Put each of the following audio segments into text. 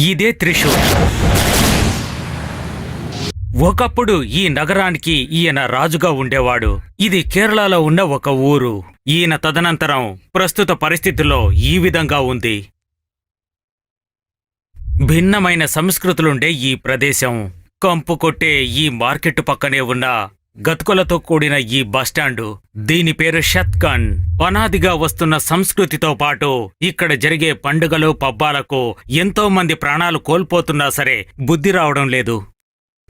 ఇదే త్రిశూర్. ఒకప్పుడు ఈ నగరానికి ఈయన రాజుగా ఉండేవాడు. ఇది కేరళలో ఉన్న ఒక ఊరు. ఈయన తదనంతరం ప్రస్తుత పరిస్థితుల్లో ఈ విధంగా ఉంది. భిన్నమైన సంస్కృతులుండే ఈ ప్రదేశం, కంపు కొట్టే ఈ మార్కెట్ పక్కనే ఉన్న గతుకులతో కూడిన ఈ బస్టాండు, దీని పేరు షత్కన్. అనాదిగా వస్తున్న సంస్కృతితో పాటు ఇక్కడ జరిగే పండుగలు పబ్బాలకు ఎంతో మంది ప్రాణాలు కోల్పోతున్నా సరే బుద్ధి రావడం లేదు.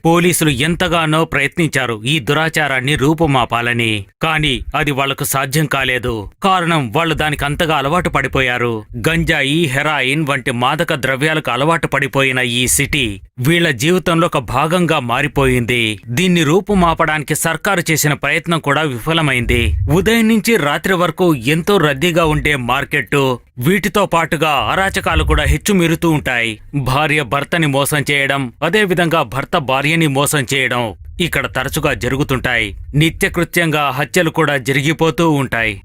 పోలీసులు ఎంతగానో ప్రయత్నించారు ఈ దురాచారాన్ని రూపుమాపాలని, కానీ అది వాళ్లకు సాధ్యం కాలేదు. కారణం వాళ్ళు దానికి అంతగా అలవాటు పడిపోయారు. గంజాయి, హెరాయిన్ వంటి మాదక ద్రవ్యాలకు అలవాటు పడిపోయిన ఈ సిటీ వీళ్ల జీవితంలో ఒక భాగంగా మారిపోయింది. దీన్ని రూపుమాపడానికి సర్కారు చేసిన ప్రయత్నం కూడా విఫలమైంది. ఉదయం నుంచి రాత్రి వరకు ఎంతో రద్దీగా ఉండే మార్కెట్టు, వీటితో పాటుగా అరాచకాలు కూడా హెచ్చుమీరుతూ ఉంటాయి. భార్య భర్తని మోసం చేయడం, అదేవిధంగా భర్త భార్యని మోసం చేయడం ఇక్కడ తరచుగా జరుగుతుంటాయి. నిత్యకృత్యంగా హత్యలు కూడా జరిగిపోతూ ఉంటాయి.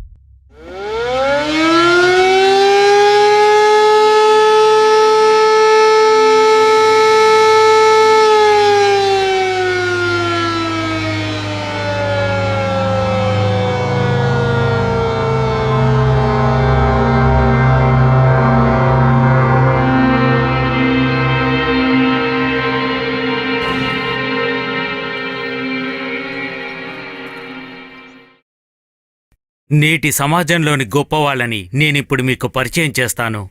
నేటి సమాజంలోని గొప్పవాళ్ళని నేనిప్పుడు మీకు పరిచయం చేస్తాను.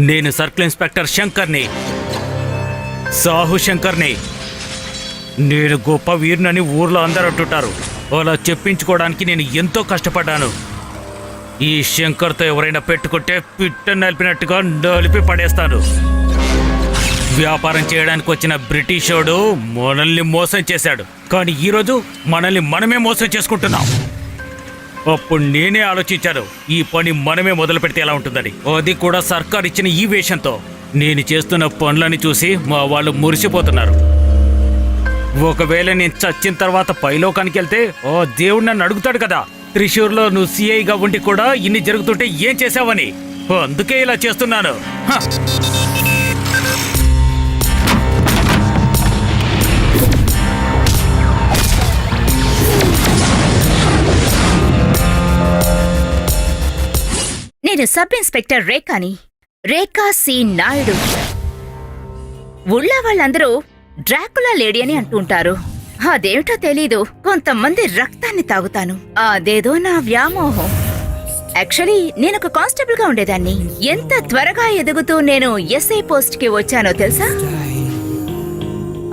నేను సర్కిల్ ఇన్స్పెక్టర్ శంకర్ని, సాహు శంకర్ని. నేను గొప్ప వీరునని ఊర్లో అందరూ అంటుంటారు. అలా చెప్పించుకోవడానికి నేను ఎంతో కష్టపడ్డాను. ఈ శంకర్తో ఎవరైనా పెట్టుకుంటే పిట్ట నలిపినట్టుగా నలిపి పడేస్తాను. వ్యాపారం చేయడానికి వచ్చిన బ్రిటిషోడు మనల్ని మోసం చేశాడు, కానీ ఈరోజు మనల్ని మనమే మోసం చేసుకుంటున్నాం. అప్పుడు నేనే ఆలోచించాను, ఈ పని మనమే మొదలు పెడితే ఎలా ఉంటుందని. అది కూడా సర్కార్ ఇచ్చిన ఈ వేషంతో. నేను చేస్తున్న పనులని చూసి మా వాళ్ళు మురిసిపోతున్నారు. ఒకవేళ నేను చచ్చిన తర్వాత పైలోకానికి వెళ్తే ఓ దేవుడు నన్ను అడుగుతాడు కదా, త్రిశూర్లో నువ్వు సిఐగా ఉండి కూడా ఇన్ని జరుగుతుంటే ఏం చేసావని. అందుకే ఇలా చేస్తున్నాను. నేను సబ్ ఇన్స్పెక్టర్ రేఖాని, రేఖా సి నాయుడు. ఊళ్ళో వాళ్ళందరూ డ్రాకులా లేడీ అని అంటుంటారు. అదేమిటో తెలీదు, కొంతమంది రక్తాన్ని తాగుతాను. అదేదో నా వ్యామోహం. యాక్చువల్లీ నేనొక కానిస్టేబుల్ గా ఉండేదాన్ని. ఎంత త్వరగా ఎదుగుతూ నేను ఎస్ఐ పోస్ట్ కి వచ్చానో తెలుసా?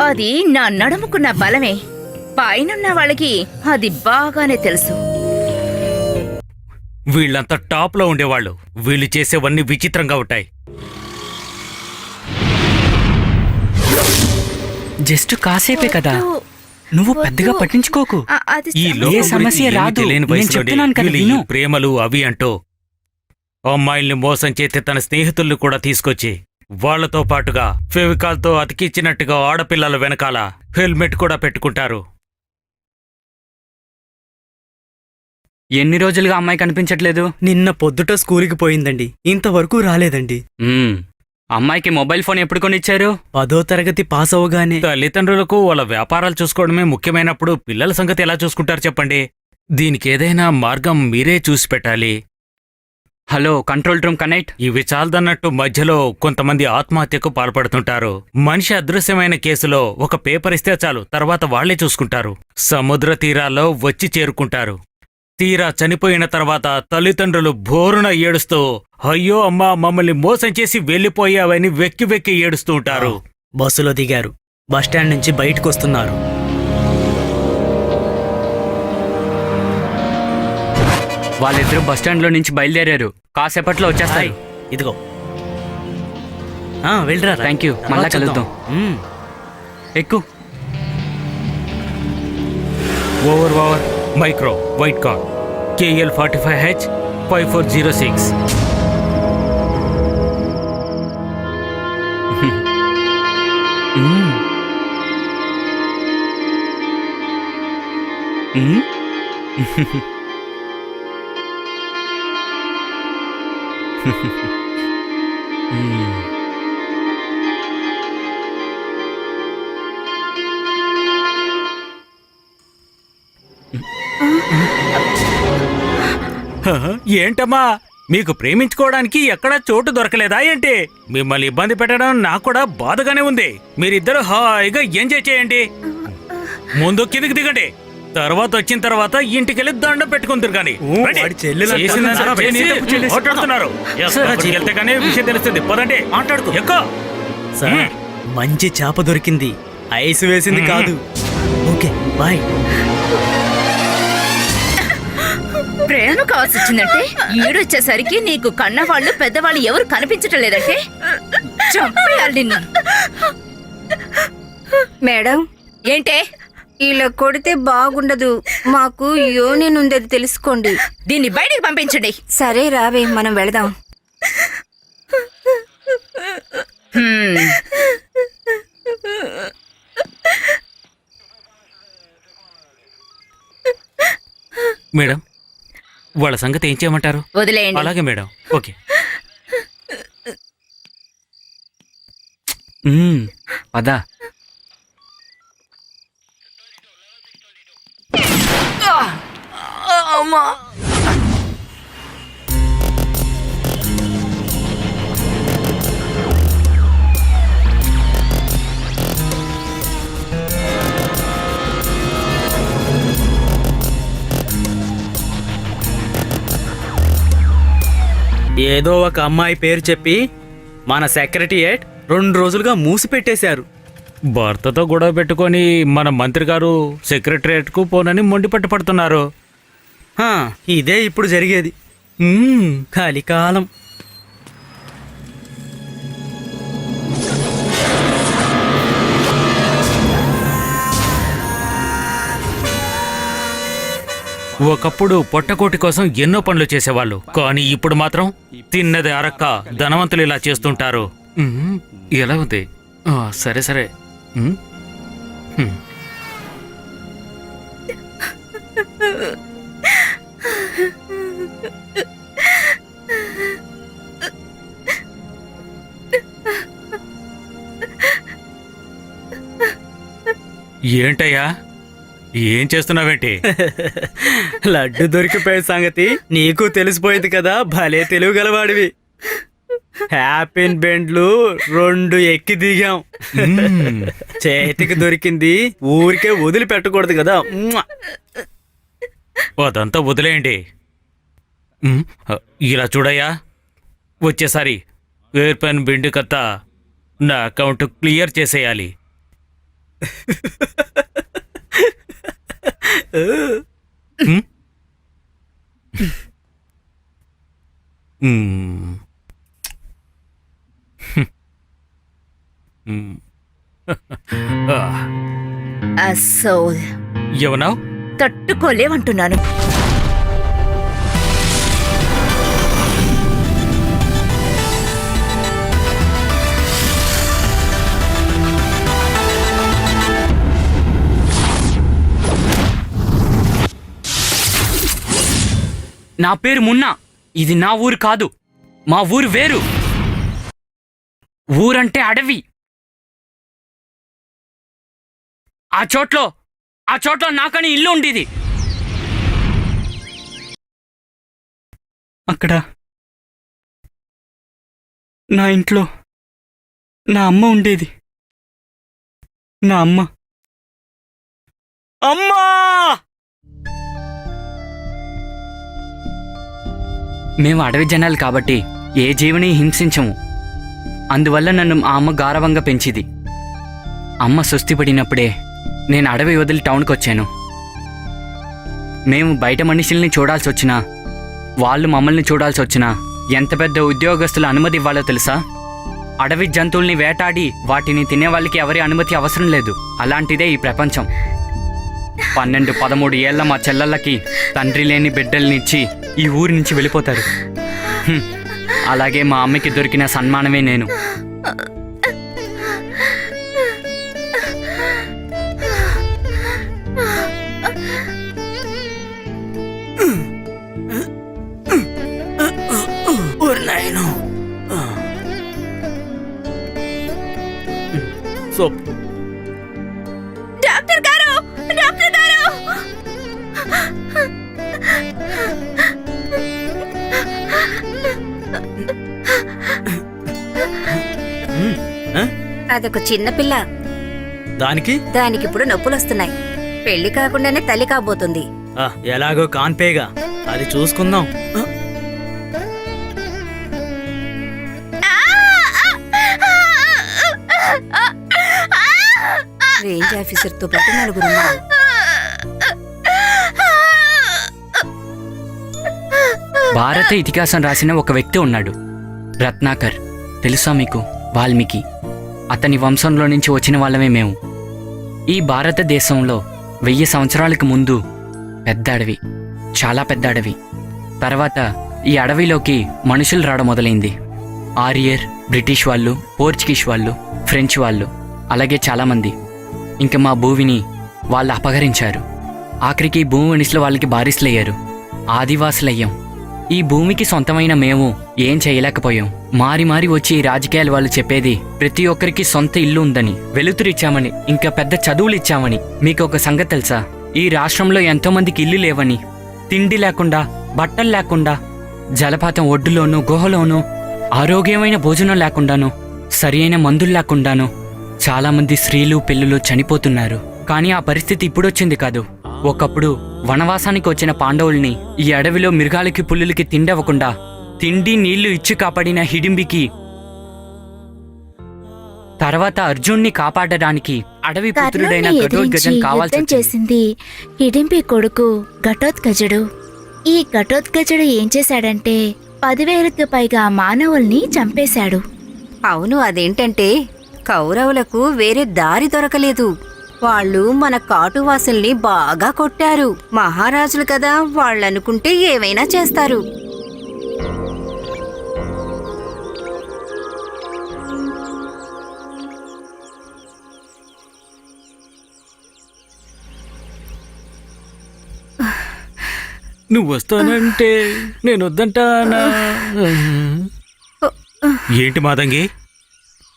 అది నా నడుముకున్న బలమే. పైనున్న వాళ్ళకి అది బాగానే తెలుసు. వీళ్ళంతా టాప్లో ఉండేవాళ్ళు. వీళ్ళు చేసేవన్నీ విచిత్రంగా ఉంటాయి. జస్ట్ కాసేపే కదా, నువ్వు పెద్దగా పట్టించుకోకు. ఏ సమస్య రాదు. నేను చెప్తున్నాను కదా, విను. ప్రేమలు అవి అంటూ అమ్మాయిల్ని మోసం చేస్తే తన స్నేహితుల్ని కూడా తీసుకొచ్చి వాళ్లతో పాటుగా ఫెవికాల్తో అతికిచ్చినట్టుగా ఆడపిల్లల వెనకాల హెల్మెట్ కూడా పెట్టుకుంటారు. ఎన్ని రోజులుగా అమ్మాయి కనిపించట్లేదు? నిన్న పొద్దుట స్కూల్కి పోయిందండి, ఇంతవరకు రాలేదండి. అమ్మాయికి మొబైల్ ఫోన్ ఎప్పుడు కొనిచ్చారు? 10వ తరగతి పాస్ అవగానే. తల్లిదండ్రులకు వాళ్ళ వ్యాపారాలు చూసుకోవడమే ముఖ్యమైనప్పుడు పిల్లల సంగతి ఎలా చూసుకుంటారు చెప్పండి. దీనికి ఏదైనా మార్గం మీరే చూసి పెట్టాలి. Hello control room connect. ఇవి చాలదన్నట్టు మధ్యలో కొంతమంది ఆత్మహత్యకు పాల్పడుతుంటారు. మనిషి అదృశ్యమైన కేసులో ఒక పేపర్ ఇస్తే చాలు, తర్వాత వాళ్లే చూసుకుంటారు. సముద్ర తీరాల్లో వచ్చి చేరుకుంటారు. తీరా చనిపోయిన తర్వాత తల్లిదండ్రులు బోరున ఏడుస్తూ అయ్యో అమ్మా మమ్మల్ని మోసం చేసి వెళ్లిపోయావని వెక్కి వెక్కి ఏడుస్తూ ఉంటారు. బస్సులో దిగారు, బస్టాండ్ నుంచి బయటకు వస్తున్నారు. వాళ్ళిద్దరూ బస్టాండ్ లో నుంచి బయలుదేరారు. కాసేపట్లో వచ్చేస్తాయి. ఇదిగో వెళ్ళరా. థ్యాంక్ యూ, మళ్ళా కలుద్దాం. ఎక్కు. Over micro white car KL45H 5406. ఏంటమ్మా, మీకు ప్రేమించుకోవడానికి ఎక్కడా చోటు దొరకలేదా ఏంటి? మిమ్మల్ని ఇబ్బంది పెట్టడం నాకు కూడా బాధగానే ఉంది. మీరిద్దరు హాయిగా ఎంజాయ్ చేయండి. ముందు కిందికి దిగండి, తర్వాత వచ్చిన తర్వాత ఇంటికెళ్ళి దండం పెట్టుకుంటారు. కానీ మాట్లాడుతున్నారు వెళ్తే కానీ విషయం తెలుస్తుంది. పదండి మాట్లాడుకో. ఎక్కువ సార్, మంచి చేప దొరికింది, ఐస్ వేసింది కాదు. Okay bye. ప్రయాణం కావాల్సి వచ్చిందంటే ఈడొచ్చేసరికి నీకు కన్నవాళ్ళు పెద్దవాళ్ళు ఎవరు కనిపించటం లేదంటే చంపేయాలి నిన్ను. మేడం, ఏంటే ఇలా కొడితే బాగుండదు. మాకు యూనియన్ ఉందని తెలుసుకోండి. దీన్ని బయటికి పంపించండి. సరే రావే, మనం వెళదాం. మేడం, వాళ్ళ సంగతి ఏం చేయమంటారు? వదిలేయండి. అలాగే మేడం. ఓకే. పదా. ఏదో ఒక అమ్మాయి పేరు చెప్పి మన సెక్రటరియేట్ 2 రోజులుగా మూసిపెట్టేశారు. భర్తతో గొడవ పెట్టుకొని మన మంత్రి గారు సెక్రటరియట్కు పోనని మొండిపట్టు పడుతున్నారు. ఇదే ఇప్పుడు జరిగేది. కలికాలం. ఒకప్పుడు పొట్టకోటి కోసం ఎన్నో పనులు చేసేవాళ్ళు, కానీ ఇప్పుడు మాత్రం తిన్నది అరక్క ధనవంతులు ఇలా చేస్తుంటారు. ఎలా ఉంది? సరే సరే. ఏంటయ్యా, ఏం చేస్తున్నావేంటి? లడ్డు దొరికిపోయే సంగతి నీకు తెలిసిపోయింది కదా, భలే తెలివి గలవాడివి. హ్యాపీన్ బెండ్లు 2 ఎక్కి దిగాం. చేతికి దొరికింది ఊరికే వదిలి పెట్టకూడదు కదా. అదంతా వదిలేయండి. ఇలా చూడయ్యా, వచ్చేసారి ఎయిర్పెన్ బిండు కత్తా నా అకౌంట్ క్లియర్ చేసేయాలి. అసోల్ ఏమన్నావ్? తట్టుకోలేమంటున్నాను. నా పేరు మున్నా. ఇది నా ఊరు కాదు, మా ఊరు వేరు. ఊరంటే అడవి. ఆ చోట్లో నాకని ఇల్లు ఉండేది. అక్కడ నా ఇంట్లో నా అమ్మ ఉండేది. నా అమ్మ. అమ్మా! మేము అడవి జనాలు కాబట్టి ఏ జీవిని హింసించము. అందువల్ల నన్ను మా అమ్మ గారవంగా పెంచింది. అమ్మ సుస్థి పడినప్పుడే నేను అడవి వదిలి టౌన్కి వచ్చాను. మేము బయట మనుషుల్ని చూడాల్సి వచ్చినా, వాళ్ళు మమ్మల్ని చూడాల్సి వచ్చినా ఎంత పెద్ద ఉద్యోగస్తుల అనుమతి ఇవ్వాలో తెలుసా? అడవి జంతువుల్ని వేటాడి వాటిని తినే వాళ్ళకి ఎవరి అనుమతి అవసరం లేదు. అలాంటిదే ఈ ప్రపంచం. 12-13 ఏళ్ల మా చెల్లెళ్ళకి తండ్రి లేని బిడ్డల్నిచ్చి ఈ ఊరి నుంచి వెళ్ళిపోతారు. అలాగే మా అమ్మకి దొరికిన సన్మానమే నేను. డాక్టర్ గారు, డాక్టర్ గారు! అదొక చిన్న పిల్ల. దానికి దానికిప్పుడు నొప్పులొస్తున్నాయి. పెళ్లి కాకుండానే తల్లి కాబోతుంది. ఎలాగో కాన్పేగా, అది చూసుకుందాం. రేంజ్ ఆఫీసర్తో పాటు 4 ఉన్నారు. భారత ఇతిహాసం రాసిన ఒక వ్యక్తి ఉన్నాడు, రత్నాకర్. తెలుసా మీకు? వాల్మీకి. అతని వంశంలో నుంచి వచ్చిన వాళ్ళమే మేము. ఈ భారతదేశంలో 1000 సంవత్సరాలకు ముందు పెద్ద అడవి, చాలా పెద్ద అడవి. తర్వాత ఈ అడవిలోకి మనుషులు రావడం మొదలైంది. ఆరియర్, బ్రిటిష్ వాళ్ళు, పోర్చుగీస్ వాళ్ళు, ఫ్రెంచ్ వాళ్ళు, అలాగే చాలామంది. ఇంకా మా భూమిని వాళ్ళు అపహరించారు. ఆఖరికి భూమి మనుషులు వాళ్ళకి బారిస్లయ్యారు. ఆదివాసులయ్యాం. ఈ భూమికి సొంతమైన మేము ఏం చేయలేకపోయాం. మారి మారి వచ్చి ఈ రాజకీయాలు వాళ్ళు చెప్పేది ప్రతి ఒక్కరికి సొంత ఇల్లు ఉందని, వెలుతురిచ్చామని, ఇంకా పెద్ద చదువులు ఇచ్చామని. మీకు ఒక సంగతి తెలుసా? ఈ రాష్ట్రంలో ఎంతో మందికి ఇల్లు లేవని, తిండి లేకుండా, బట్టలు లేకుండా, జలపాతం ఒడ్డులోనూ గుహలోనూ ఆరోగ్యమైన భోజనం లేకుండాను, సరి అయిన మందులు లేకుండాను చాలామంది స్త్రీలు పిల్లలు చనిపోతున్నారు. కానీ ఆ పరిస్థితి ఇప్పుడొచ్చింది కాదు. ఒకప్పుడు వనవాసానికి వచ్చిన పాండవుల్ని ఈ అడవిలో మృగాలకి పులులకి తిండవకుండా తిండి నీళ్లు ఇచ్చి కాపాడిన హిడింబికి, తర్వాత అర్జున్ని కాపాడడానికి అడవి పుత్రుడైన ఘటోత్కచుడు కావాల్సి చేసింది హిడింబి కొడుకు ఘటోత్కచుడు. ఈ ఘటోత్కచుడు ఏం చేశాడంటే 10,000కు పైగా మానవుల్ని చంపేశాడు. అవును, అదేంటంటే కౌరవులకు వేరే దారి దొరకలేదు. వాళ్ళు మన కాటువాసుల్ని బాగా కొట్టారు. మహారాజులు కదా, వాళ్ళనుకుంటే ఏమైనా చేస్తారు. నువ్వు వస్తానంటే నేను వద్దంటానా? ఏంటి మాదంగి,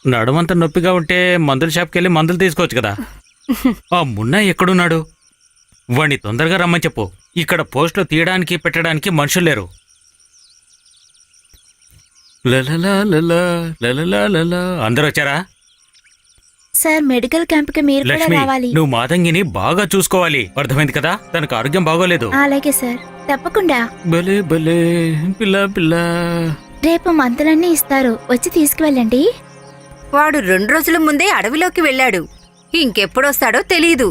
నడుమంత నొప్పిగా ఉంటే మందుల షాప్కి వెళ్ళి మందులు తీసుకోవచ్చు కదా. ఆ మున్నా ఎక్కడున్నాడు? వాణ్ణి తొందరగా రమ్మని చెప్పు. ఇక్కడ పోస్టులు తీయడానికి పెట్టడానికి మనుషులు లేరు. లలలా లలా, లలలా లలా. అందరూ వచ్చారా? సార్, మెడికల్ క్యాంప్కి మీరు కూడా లక్ష్మి, రావాలి. నువ్వు మాదంగిని బాగా చూసుకోవాలి. అర్థమైంది కదా? తనకు ఆరోగ్యం బాగోలేదు. అలాగే సార్, తప్పకుండా. భలే భలే పిల్ల పిల్ల. రేపు మందులన్నీ ఇస్తారు, వచ్చి తీసుకువెళ్ళండి. వాడు 2 రోజుల ముందే అడవిలోకి వెళ్ళాడు. ఇంకెప్పుడొస్తాడో తెలీదు.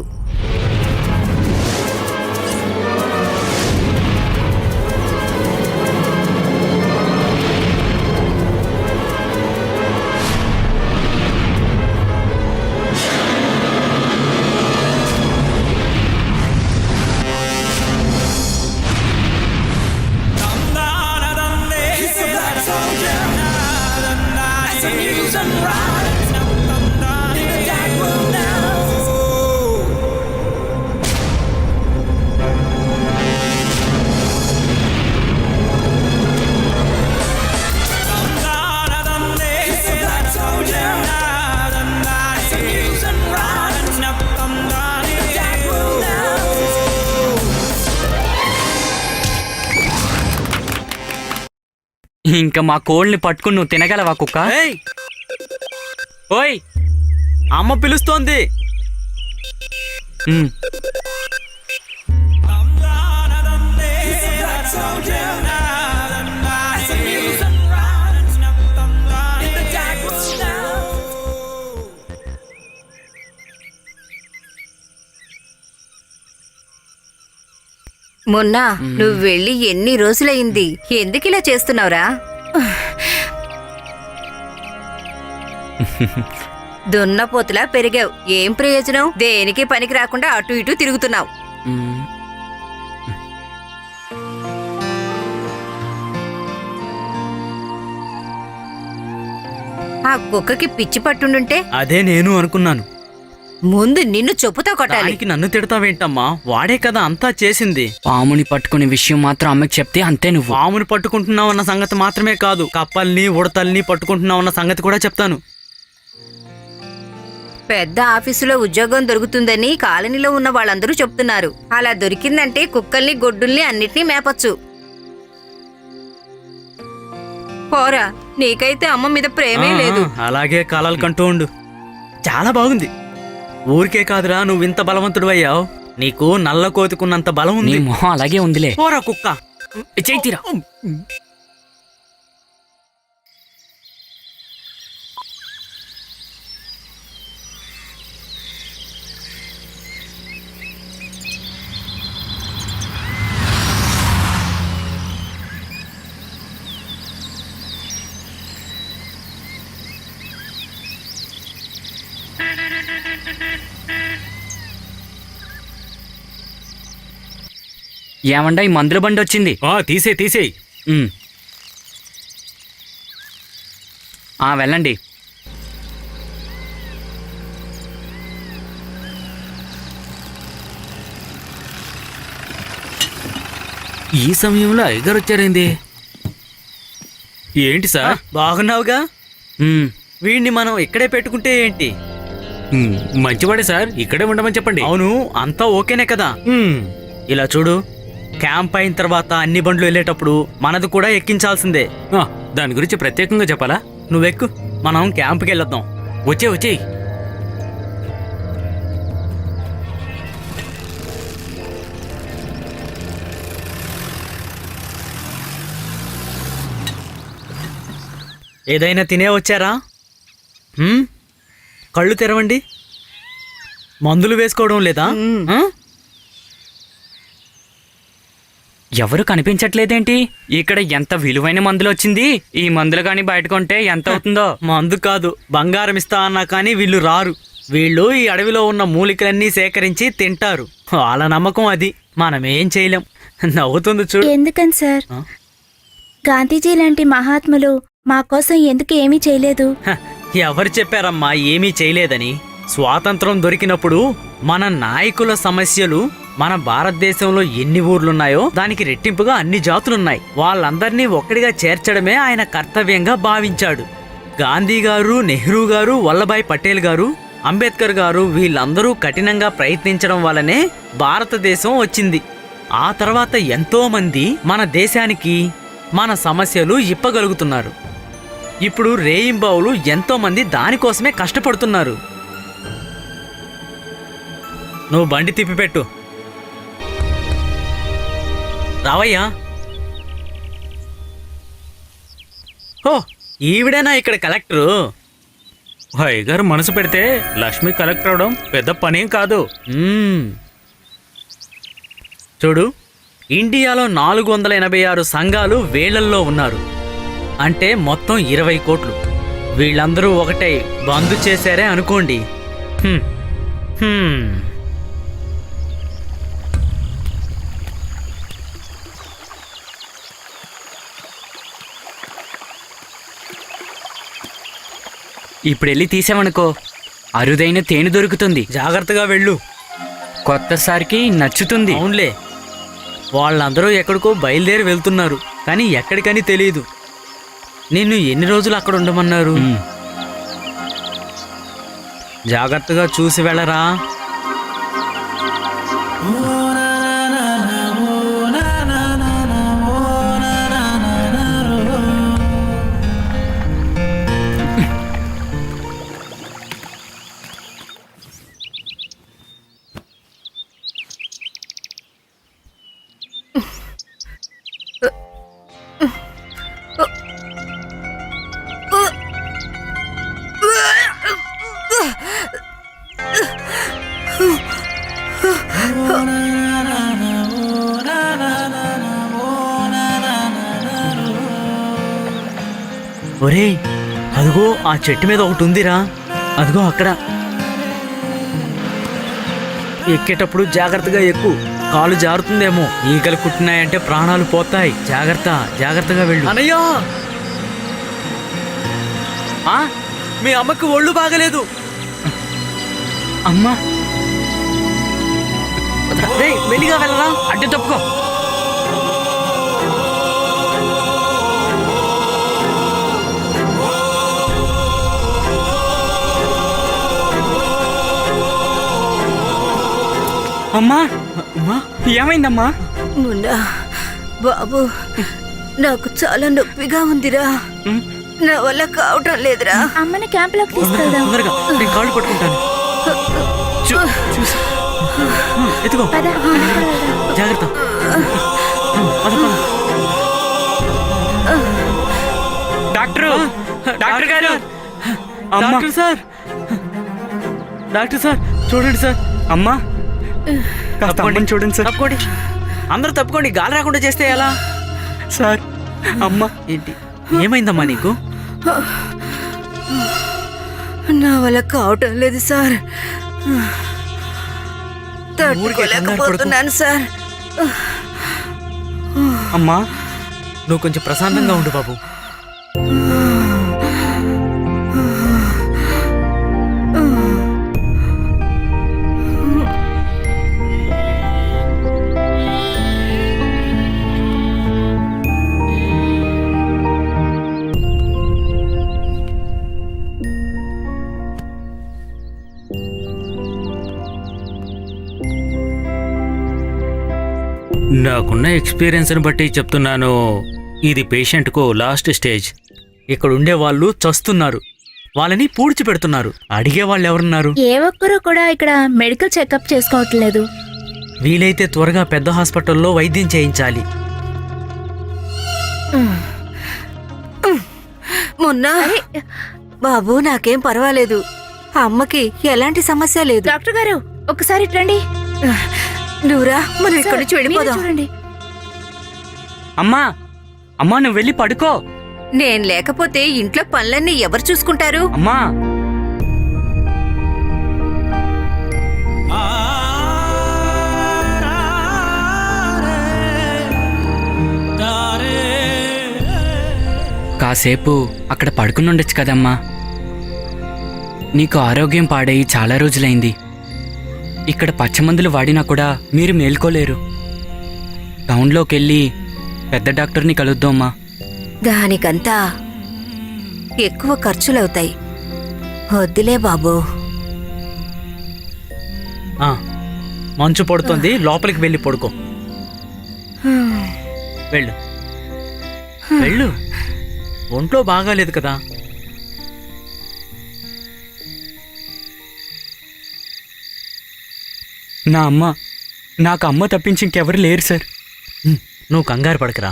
ఇంకా మా కోళ్ళని పట్టుకుని నువ్వు తినగలవా కుక్క? ఏయ్, ఓయ్. అమ్మ పిలుస్తోంది. ఉమ్. మొన్న నువ్వు వెళ్ళి ఎన్ని రోజులైంది? ఎందుకు ఇలా చేస్తున్నావురా? దున్నపోతులా పెరిగావు. ఏం ప్రయోజనం? దేనికి పనికి రాకుండా అటు ఇటు తిరుగుతున్నావు. ఉమ్. ఆ కుక్కకి పిచ్చి పట్టుండుంటే అదే నేను అనుకున్నాను. ముందు నిన్ను చెప్పుతో కొట్టాలి. దానికి నన్ను తిడతావేంటమ్మా? వాడే కదా అంతా చేసింది. పాముని పట్టుకునే విషయం మాత్రం అమ్మకి చెప్తే అంతే నువ్వు. పాముని పట్టుకుంటున్నావన్న సంగతి మాత్రమే కాదు, కప్పల్ని ఉడతల్ని పట్టుకుంటున్నావన్న సంగతి కూడా చెప్తాను. పెద్ద ఆఫీసులో ఉద్యోగం దొరుకుతుందని కాలనీలో ఉన్న వాళ్ళందరూ చెప్తున్నారు. అలా దొరికిందంటే కుక్కల్ని గొడ్డుల్ని అన్నిటినీ మేపచ్చు. పోరా, నీకైతే అమ్మ మీద ప్రేమే లేదు. అలాగే కాలాలు కంటూ ఉండు. చాలా బాగుంది. ఊరికే కాదురా, నువ్వు ఇంత బలవంతుడు అయ్యావు. నీకు నల్ల కోతుకున్నంత బలం నీ ఉంది. మొహం అలాగే ఉందిలే. పోరా కుక్క. చైతీరా. ఏమండా ఈ మందుల బండి వచ్చింది. తీసేయ్. ఉమ్. వెళ్ళండి. ఈ సమయంలో అయ్యగారు వచ్చారేంది? ఏంటి సార్? బాగున్నావుగా? ఉమ్. వీడిని మనం ఇక్కడే పెట్టుకుంటే ఏంటి? మంచివాడే సార్, ఇక్కడే ఉండమని చెప్పండి. అవును, అంతా ఓకేనే కదా? ఇలా చూడు, క్యాంప్ అయిన తర్వాత అన్ని బండ్లు వెళ్ళేటప్పుడు మనది కూడా ఎక్కించాల్సిందే. దాని గురించి ప్రత్యేకంగా చెప్పాలా? నువ్వెక్కు, మనం క్యాంప్కి వెళ్ళొద్దాం. వచ్చేయ్. ఏదైనా తినే వచ్చారా? కళ్ళు తెరవండి. మందులు వేసుకోవడం లేదా? ఆ? ఎవరు కనిపించట్లేదేంటి? ఇక్కడ ఎంత విలువైన మందులు వచ్చింది. ఈ మందులు కానీ బయట కొంటే ఎంత అవుతుందో. మందు కాదు, బంగారం ఇస్తా అన్నా కానీ వీళ్ళు రారు. వీళ్ళు ఈ అడవిలో ఉన్న మూలికలన్నీ సేకరించి తింటారు. వాళ్ళ నమ్మకం అది. మనమేం చేయలేం. నవ్వుతుంది చూడు. ఎందుకని సార్? ఆ? గాంధీజీ లాంటి మహాత్ములు మా కోసం ఎందుకు ఏమీ చేయలేదు? ఎవరు చెప్పారమ్మా ఏమీ చేయలేదని? స్వాతంత్రం దొరికినప్పుడు మన నాయకుల సమస్యలు, మన భారతదేశంలో ఎన్ని ఊర్లున్నాయో దానికి రెట్టింపుగా అన్ని జాతులున్నాయి. వాళ్ళందరినీ ఒక్కడిగా చేర్చడమే ఆయన కర్తవ్యంగా భావించాడు. గాంధీ గారు, నెహ్రూ గారు, వల్లభాయ్ పటేల్ గారు, అంబేద్కర్ గారు వీళ్ళందరూ కఠినంగా ప్రయత్నించడం వల్లనే భారతదేశం వచ్చింది. ఆ తర్వాత ఎంతో మంది మన దేశానికి మన సమస్యలు ఇప్పగలుగుతున్నారు. ఇప్పుడు రేయింబావులు ఎంతో మంది దానికోసమే కష్టపడుతున్నారు. నువ్వు బండి తిప్పిపెట్టు. రావయ్యా. ఓ, ఈవిడేనా ఇక్కడ కలెక్టరు? అయ్యగారు మనసు పెడితే లక్ష్మి కలెక్టర్ అవడం పెద్ద పనేం కాదు. చూడు, ఇండియాలో 486 సంఘాలు వేళ్లల్లో ఉన్నారు. అంటే మొత్తం 20 కోట్లు. వీళ్ళందరూ ఒకటై బంద్ చేశారే అనుకోండి. ఇప్పుడు వెళ్ళి తీసామనుకో, అరుదైన తేనె దొరుకుతుంది. జాగ్రత్తగా వెళ్ళు. కొత్తసారికి నచ్చుతుంది. అవునులే, వాళ్ళందరూ ఎక్కడికో బయలుదేరి వెళ్తున్నారు, కానీ ఎక్కడికని తెలియదు. నిన్ను ఎన్ని రోజులు అక్కడ ఉండమన్నారు? జాగ్రత్తగా చూసి వెళ్ళరా. ఒరేయ్, అదిగో ఆ చెట్టు మీద ఒకటి ఉందిరా. అదిగో అక్కడ. ఎక్కేటప్పుడు జాగ్రత్తగా ఎక్కు, కాలు జారుతుందేమో. ఈగలు కుట్టినాయంటే ప్రాణాలు పోతాయి. జాగ్రత్త, జాగ్రత్తగా వెళ్ళు. అన్నయ్య, మీ అమ్మకి ఒళ్ళు బాగలేదు. అమ్మా, రేయ్, మెల్లిగా వెళ్ళరా. అడ్డు తప్పుకో. అమ్మా, అమ్మా, ఏమైందమ్మా? మున్నా బాబు, నాకు చాలా నొప్పిగా ఉందిరా. ఉమ్, నా వల్ల కావటం లేదురా. అమ్మని క్యాంపులోకి తీసుకెళ్దాం. తొందరగా నేను కాళ్ళు పట్టుకుంటాను. చూసి ఎత్తుకో. పద. జాగ్రత్త. పద, పద. డాక్టరు, డాక్టర్ గారు. అమ్మా, డాక్టర్ సార్, డాక్టర్ సార్, చూడండి సార్. అమ్మా, కాస్త అమ్మని చూడండి సార్. తప్పుకోండి, అందరూ తప్పుకోండి. గాలి రాకుండా చేస్తే ఎలా? సార్, అమ్మా. ఏంటి, ఏమైందమ్మా నీకు? నా వల్ల కావటం లేదు సార్. తట్టుకోలేకపోతున్నాను సార్. అమ్మా, నువ్వు కొంచెం ప్రశాంతంగా ఉండు బాబు. నాకున్న ఎక్స్పీరియన్స్ని బట్టి చెప్తున్నాను, ఇది పేషెంట్కు లాస్ట్ స్టేజ్. ఇక్కడ ఉండే వాళ్ళు చస్తున్నారు, వాళ్ళని పూడ్చి పెడుతున్నారు. అడిగే వాళ్ళు ఎవరున్నారు? ఏ ఒక్కరూ కూడా ఇక్కడ మెడికల్ చెకప్ చేసుకోవట్లేదు. వీలైతే త్వరగా పెద్ద హాస్పిటల్లో వైద్యం చేయించాలి. మొన్న బాబు నాకేం పర్వాలేదు. అమ్మకి ఎలాంటి సమస్య లేదు. డాక్టర్ గారు, ఒకసారి రండి. నువ్వురా, మనం ఇక్కడి నుంచి మీరే వెళ్ళిపోదాం. చూడండి. అమ్మా, అమ్మా, నువ్వు వెళ్ళి పడుకో. నేను లేకపోతే ఇంట్లో పనులన్నీ ఎవరు చూసుకుంటారు? అమ్మా, కాసేపు అక్కడ పడుకుని ఉండొచ్చు కదమ్మా. నీకు ఆరోగ్యం పాడయి చాలా రోజులైంది. ఇక్కడ పచ్చమందులు వాడినా కూడా మీరు మేల్కోలేరు. టౌన్లోకి వెళ్ళి పెద్ద డాక్టర్ని కలుద్దామా. దానికంతా ఎక్కువ ఖర్చులవుతాయి. వద్దులే బాబు. ఆ, మంచు పడుతుంది, లోపలికి వెళ్ళి పడుకో. వెళ్ళు, వెళ్ళు. ఒంట్లో బాగాలేదు కదా. నా అమ్మ, నాకు అమ్మ తప్పించి ఇంకెవరు లేరు సార్. నువ్వు కంగారు పడకరా.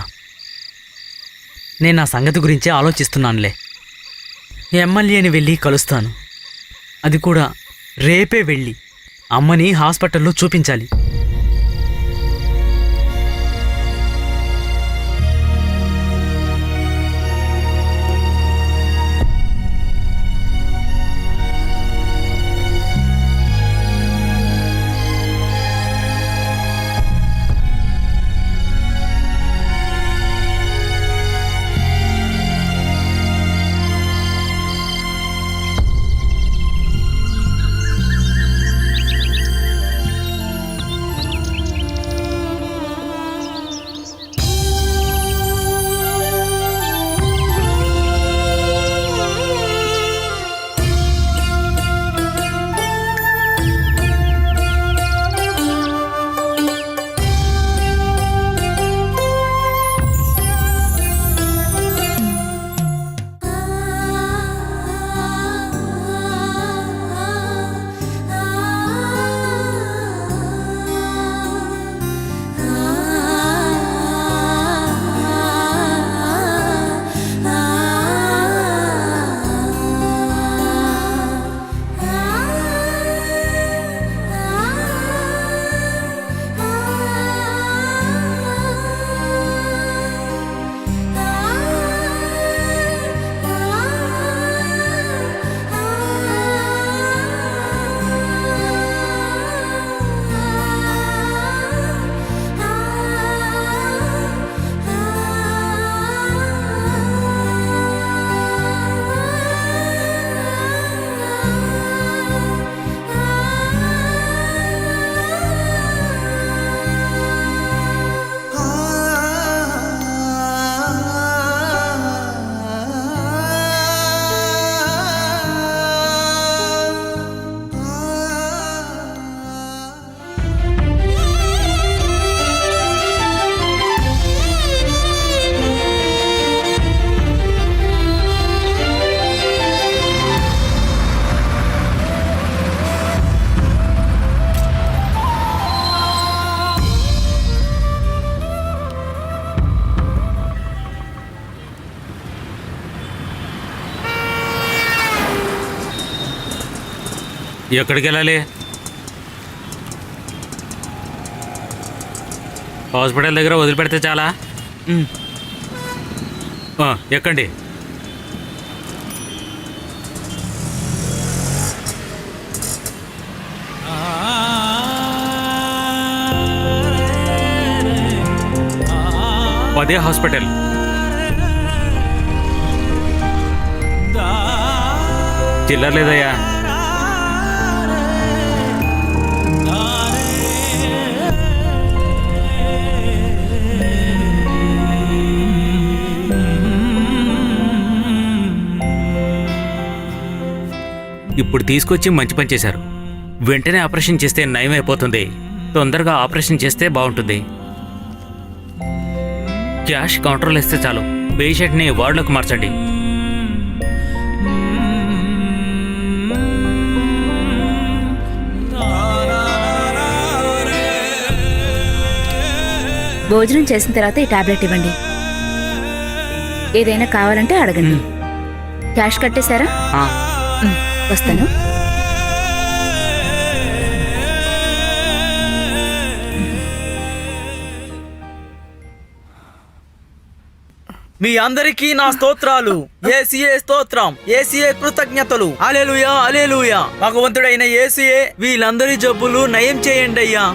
నేను నా సంగతి గురించే ఆలోచిస్తున్నానులే. ఎమ్మెల్యేని వెళ్ళి కలుస్తాను. అది కూడా రేపే వెళ్ళి అమ్మని హాస్పిటల్లో చూపించాలి. ఎక్కడికి వెళ్ళాలి? హాస్పిటల్ దగ్గర వదిలిపెడితే చాలా. ఉమ్. ఎక్కండి. అదే హాస్పిటల్. చిల్లర లేదయ్యా. ఇప్పుడు తీసుకొచ్చి మంచి పని చేశారు. వెంటనే ఆపరేషన్ చేస్తే నయం అయిపోతుంది. తొందరగా ఆపరేషన్ చేస్తే బాగుంటుంది. క్యాష్ కౌంటర్లో ఇస్తే చాలు. పేషెంట్ని వార్డులోకి మార్చండి. భోజనం చేసిన తర్వాత ఈ టాబ్లెట్ ఇవ్వండి. ఏదైనా కావాలంటే అడగండి. క్యాష్ కట్టేశారా? ఆ, వస్తాను. మీ అందరికీ నా స్తోత్రాలు. యేసుయే స్తోత్రం, యేసుయే కృతజ్ఞతలు. హల్లెలూయా, హల్లెలూయా. భగవంతుడైన యేసుయే వీళ్ళందరి జబ్బులు నయం చేయండి అయ్యా.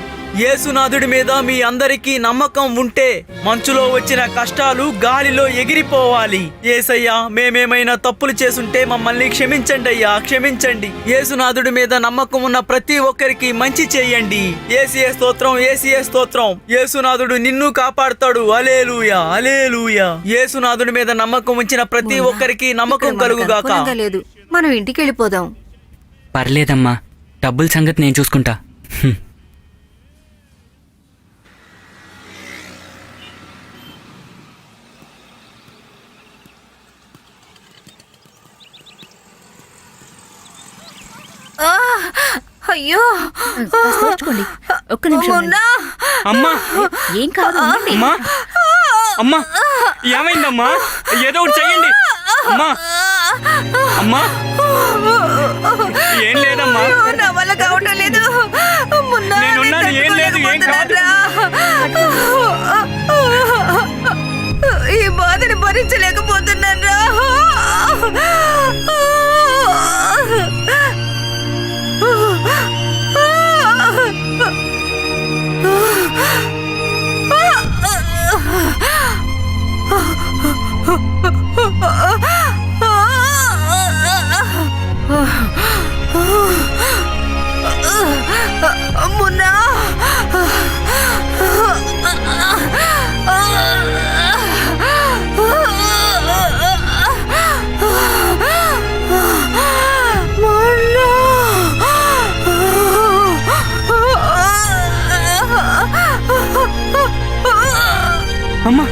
యేసునాథుడి మీద మీ అందరికీ నమ్మకం ఉంటే మంచులో వచ్చిన కష్టాలు గాలిలో ఎగిరిపోవాలి. యేసయ్యా, మేమేమైనా తప్పులు చేసుంటే మమ్మల్ని క్షమించండి అయ్యా, క్షమించండి. యేసునాథుడి మీద నమ్మకం ఉన్న ప్రతి ఒక్కరికి మంచి చేయండి. యేసుయే స్తోత్రం, యేసుయే స్తోత్రం. యేసునాథుడు నిన్ను కాపాడుతాడు. హల్లెలూయా, హల్లెలూయా. యేసునాథుడి మీద నమ్మకం ఉంచిన ప్రతి ఒక్కరికి నమ్మకం ఇక్కడ మనకు కలుగుగాక. అనుకూలంగా లేదు. మనం ఇంటికి వెళ్ళిపోదాం. పర్లేదమ్మా, డబ్బుల సంగతి నేను చూసుకుంటా. హ్మ్. అయ్యో, కాస్త ఓర్చుకోండి. ఒక్క నిమిషం ఉండండి. అమ్మా, ఏం కాదు, ఉండండి. అమ్మా, అమ్మా, ఏమైందమ్మా? ఏదో ఒకటి చెయ్యండి. అమ్మా, అమ్మా, ఏం లేదమ్మా. నా వల్ల కావటం లేదు. మున్నా, నేనున్నాను, ఏం లేదు, ఏం కాదు. ఈ బాధని భరించలేకపోతున్నారా? మున్నా, అమ్మా,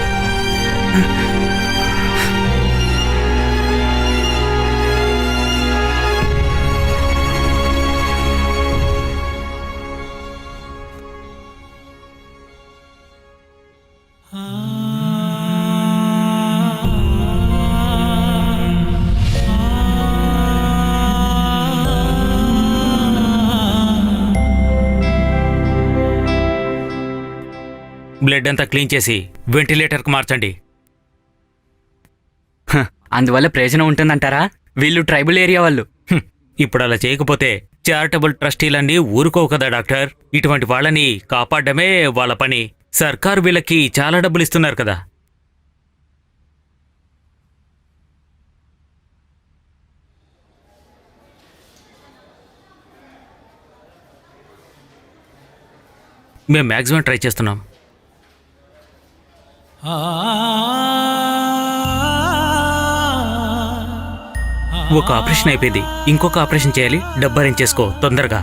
బ్లడ్ అంతా క్లీన్ చేసి వెంటిలేటర్కి మార్చండి. హ, అందువల్ల ప్రయోజనం ఉంటుందంటారా? వీళ్ళు ట్రైబల్ ఏరియా వాళ్ళు. ఇప్పుడు అలా చేయకపోతే చారిటబుల్ ట్రస్టీలన్నీ ఊరుకోవు కదా డాక్టర్. ఇటువంటి వాళ్ళని కాపాడమే వాళ్ళ పని. సర్కారు వీళ్ళకి చాలా డబ్బులు ఇస్తున్నారు కదా. మేము మ్యాక్సిమం ట్రై చేస్తున్నాం. ఒక ఆపరేషన్ అయిపోయింది, ఇంకొక ఆపరేషన్ చేయాలి. డబ్బు అరేంజ్ చేసుకో తొందరగా.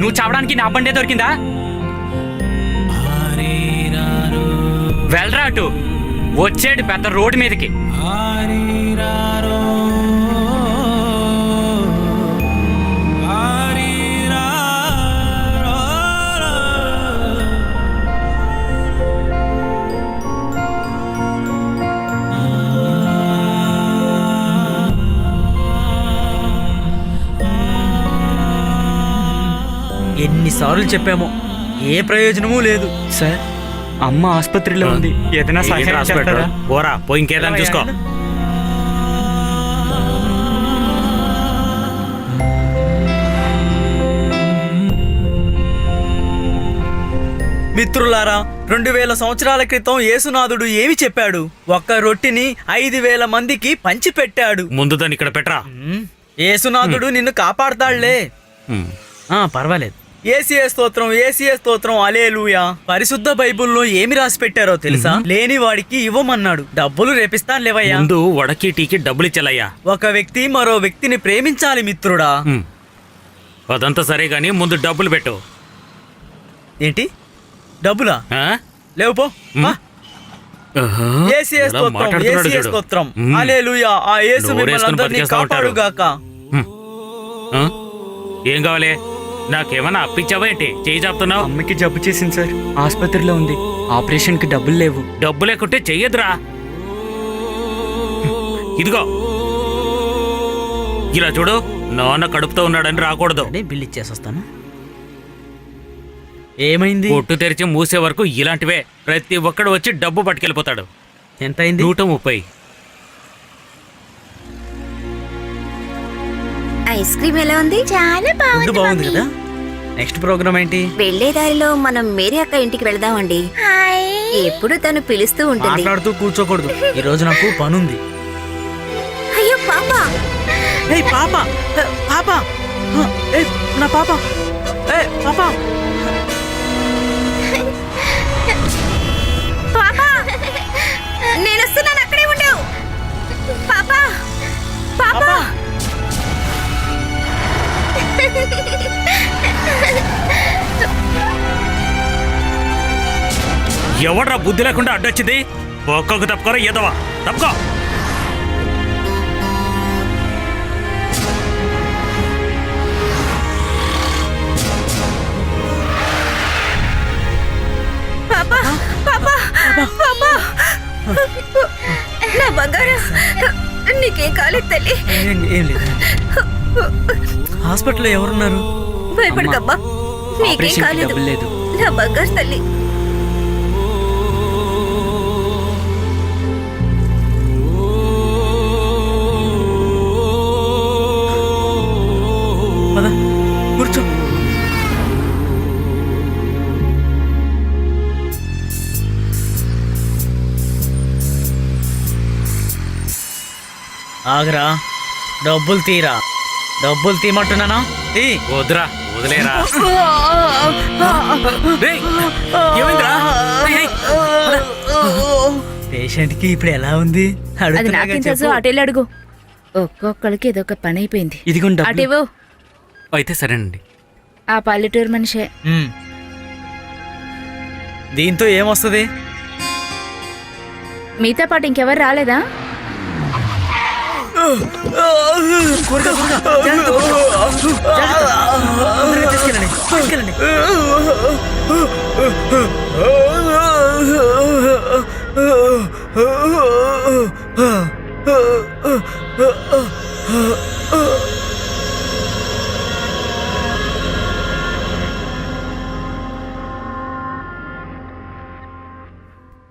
నువ్వు చావడానికి నా బండే దొరికిందా? వెళ్ళరా అటు. వచ్చేడు పెద్ద రోడ్డు మీదకి. ఎన్నిసార్లు చెప్పామో ఏ ప్రయోజనమూ లేదు. సార్, అమ్మ ఆసుపత్రిలో ఉంది. ఏదైనా ఏంటి సహాయం రాసి పెట్టు? చేస్తారా? పోరా పోయి ఇంకేదైనా చూసుకో. మిత్రులారా, 2000 సంవత్సరాల క్రితం యేసునాథుడు ఏమి చెప్పాడు? ఒక్క రొట్టిని 5000 మందికి పంచిపెట్టాడు. ముందు దాన్ని ఇక్కడ పెట్టరా. యేసునాథుడు నిన్ను కాపాడతాడులే. హ్మ్. పర్వాలేదు. ఏసీఏ స్తోత్రం, ఏసీఏ స్తోత్రం, హల్లెలూయా. పరిశుద్ధ బైబిల్లో ఏమి రాసి పెట్టారో తెలుసా? లేని వాడికి ఇవ్వమన్నాడు. డబ్బులు రేపిస్తాను లేవయ్యా. ముందు వడకి టీకి డబ్బులు ఇచ్చేలయ్యా. ఒక వ్యక్తి మరో వ్యక్తిని ప్రేమించాలి మిత్రుడా. హ్మ్. అదంతా సరే గాని ముందు డబ్బులు పెట్టు. ఏంటి డబ్బులా? ఆ? లేవు పో. హ్మ్. ఆ. ఆహా. ఏసీఏ ఎలా స్తోత్రం, మాట్లాడుతున్నాడు ఏసీఏ చూడు. స్తోత్రం, హ్మ్. హల్లెలూయా. ఆ యేసు మిమ్మల్ని నోరేసుకొని అందరినీ బతికేస్తా ఉంటారు. కాపాడుగాక. హ్మ్. ఆ? ఏం కావాలి? నాకేమన్నా అప్పించావా ఏంటి? చేయి చాపుతున్నావు. అమ్మకి జబ్బు చేసింది సార్, ఆసుపత్రిలో ఉంది. ఆపరేషన్కి డబ్బులు లేవు. డబ్బు లేకుంటే చెయ్యదురా. ఇదిగో ఇలా చూడు, నాన్న కడుపుతో ఉన్నాడని రాకూడదు. అదే బిల్ ఇచ్చేసొస్తాను. ఏమైంది? కొట్టు తెరిచి మూసే వరకు ఇలాంటివే. ప్రతి ఒక్కడు వచ్చి డబ్బు పట్టుకెళ్ళిపోతాడు. ఎంత అయింది? 130. ఐస్ క్రీమ్ ఎలా ఉంది? చాలా ఫుడ్ బాగుంది కదా. నెక్స్ట్ ప్రోగ్రామ్ ఏంటి? వెళ్లే దారిలో మనం మేరీ అక్క ఇంటికి వెళదామండి. ఎప్పుడు తను పిలుస్తూ ఉంటుంది. మాట్లాడుతూ కూర్చోకూడదు. ఈ రోజు నాకు పనుంది. అయ్యో పాప, ఏయ్ పాప, పాప, ఏయ్ నా పాప, ఏయ్ పాప. పాప, నేను వస్తున్నాను, అక్కడే ఉండవు. పాప, పాప. ఎవడ్రా బుద్ధి లేకుండా అడ్డొచ్చింది? ఒక్కొక్క తప్పుకోరా ఏదవా తప్పుకో. పాప, పాప, పాప. నా బంగారం, నీకేం కాలేదు తల్లి. ఏం లేదు. హాస్పిటల్లో ఎవరున్నారు? భయపడకమ్మా, నీకేం ఆపరేషన్కి కాలేదు. డబ్బులు లేదు. నా బంగారు తల్లి. పద, కూర్చో. ఆగరా, డబ్బులు తీరా. డబ్బులు తీయమంటున్నానా? తీ. వద్దురా, వదిలేరా. రేయ్, ఏమైందిరా? రేయ్, పేషెంట్ కి ఇప్పుడు ఎలా ఉంది? అది అడుగుతున్నాగా నాకేం తెలుసు, చెప్పు. అటెళ్ళి అడుగు. ఒక్కొక్కరికి ఇదొక పని అయిపోయింది. ఇదిగోండి డబ్బులు. అటేవో అయితే సరేనండి. ఆ పల్లెటూరు మనిషే. మ్మ్. దీంతో ఏమొస్తుంది? మీతో పాటు ఇంకెవరు రాలేదా? తీసుకెళ్ళండి, తీసుకెళ్ళండి.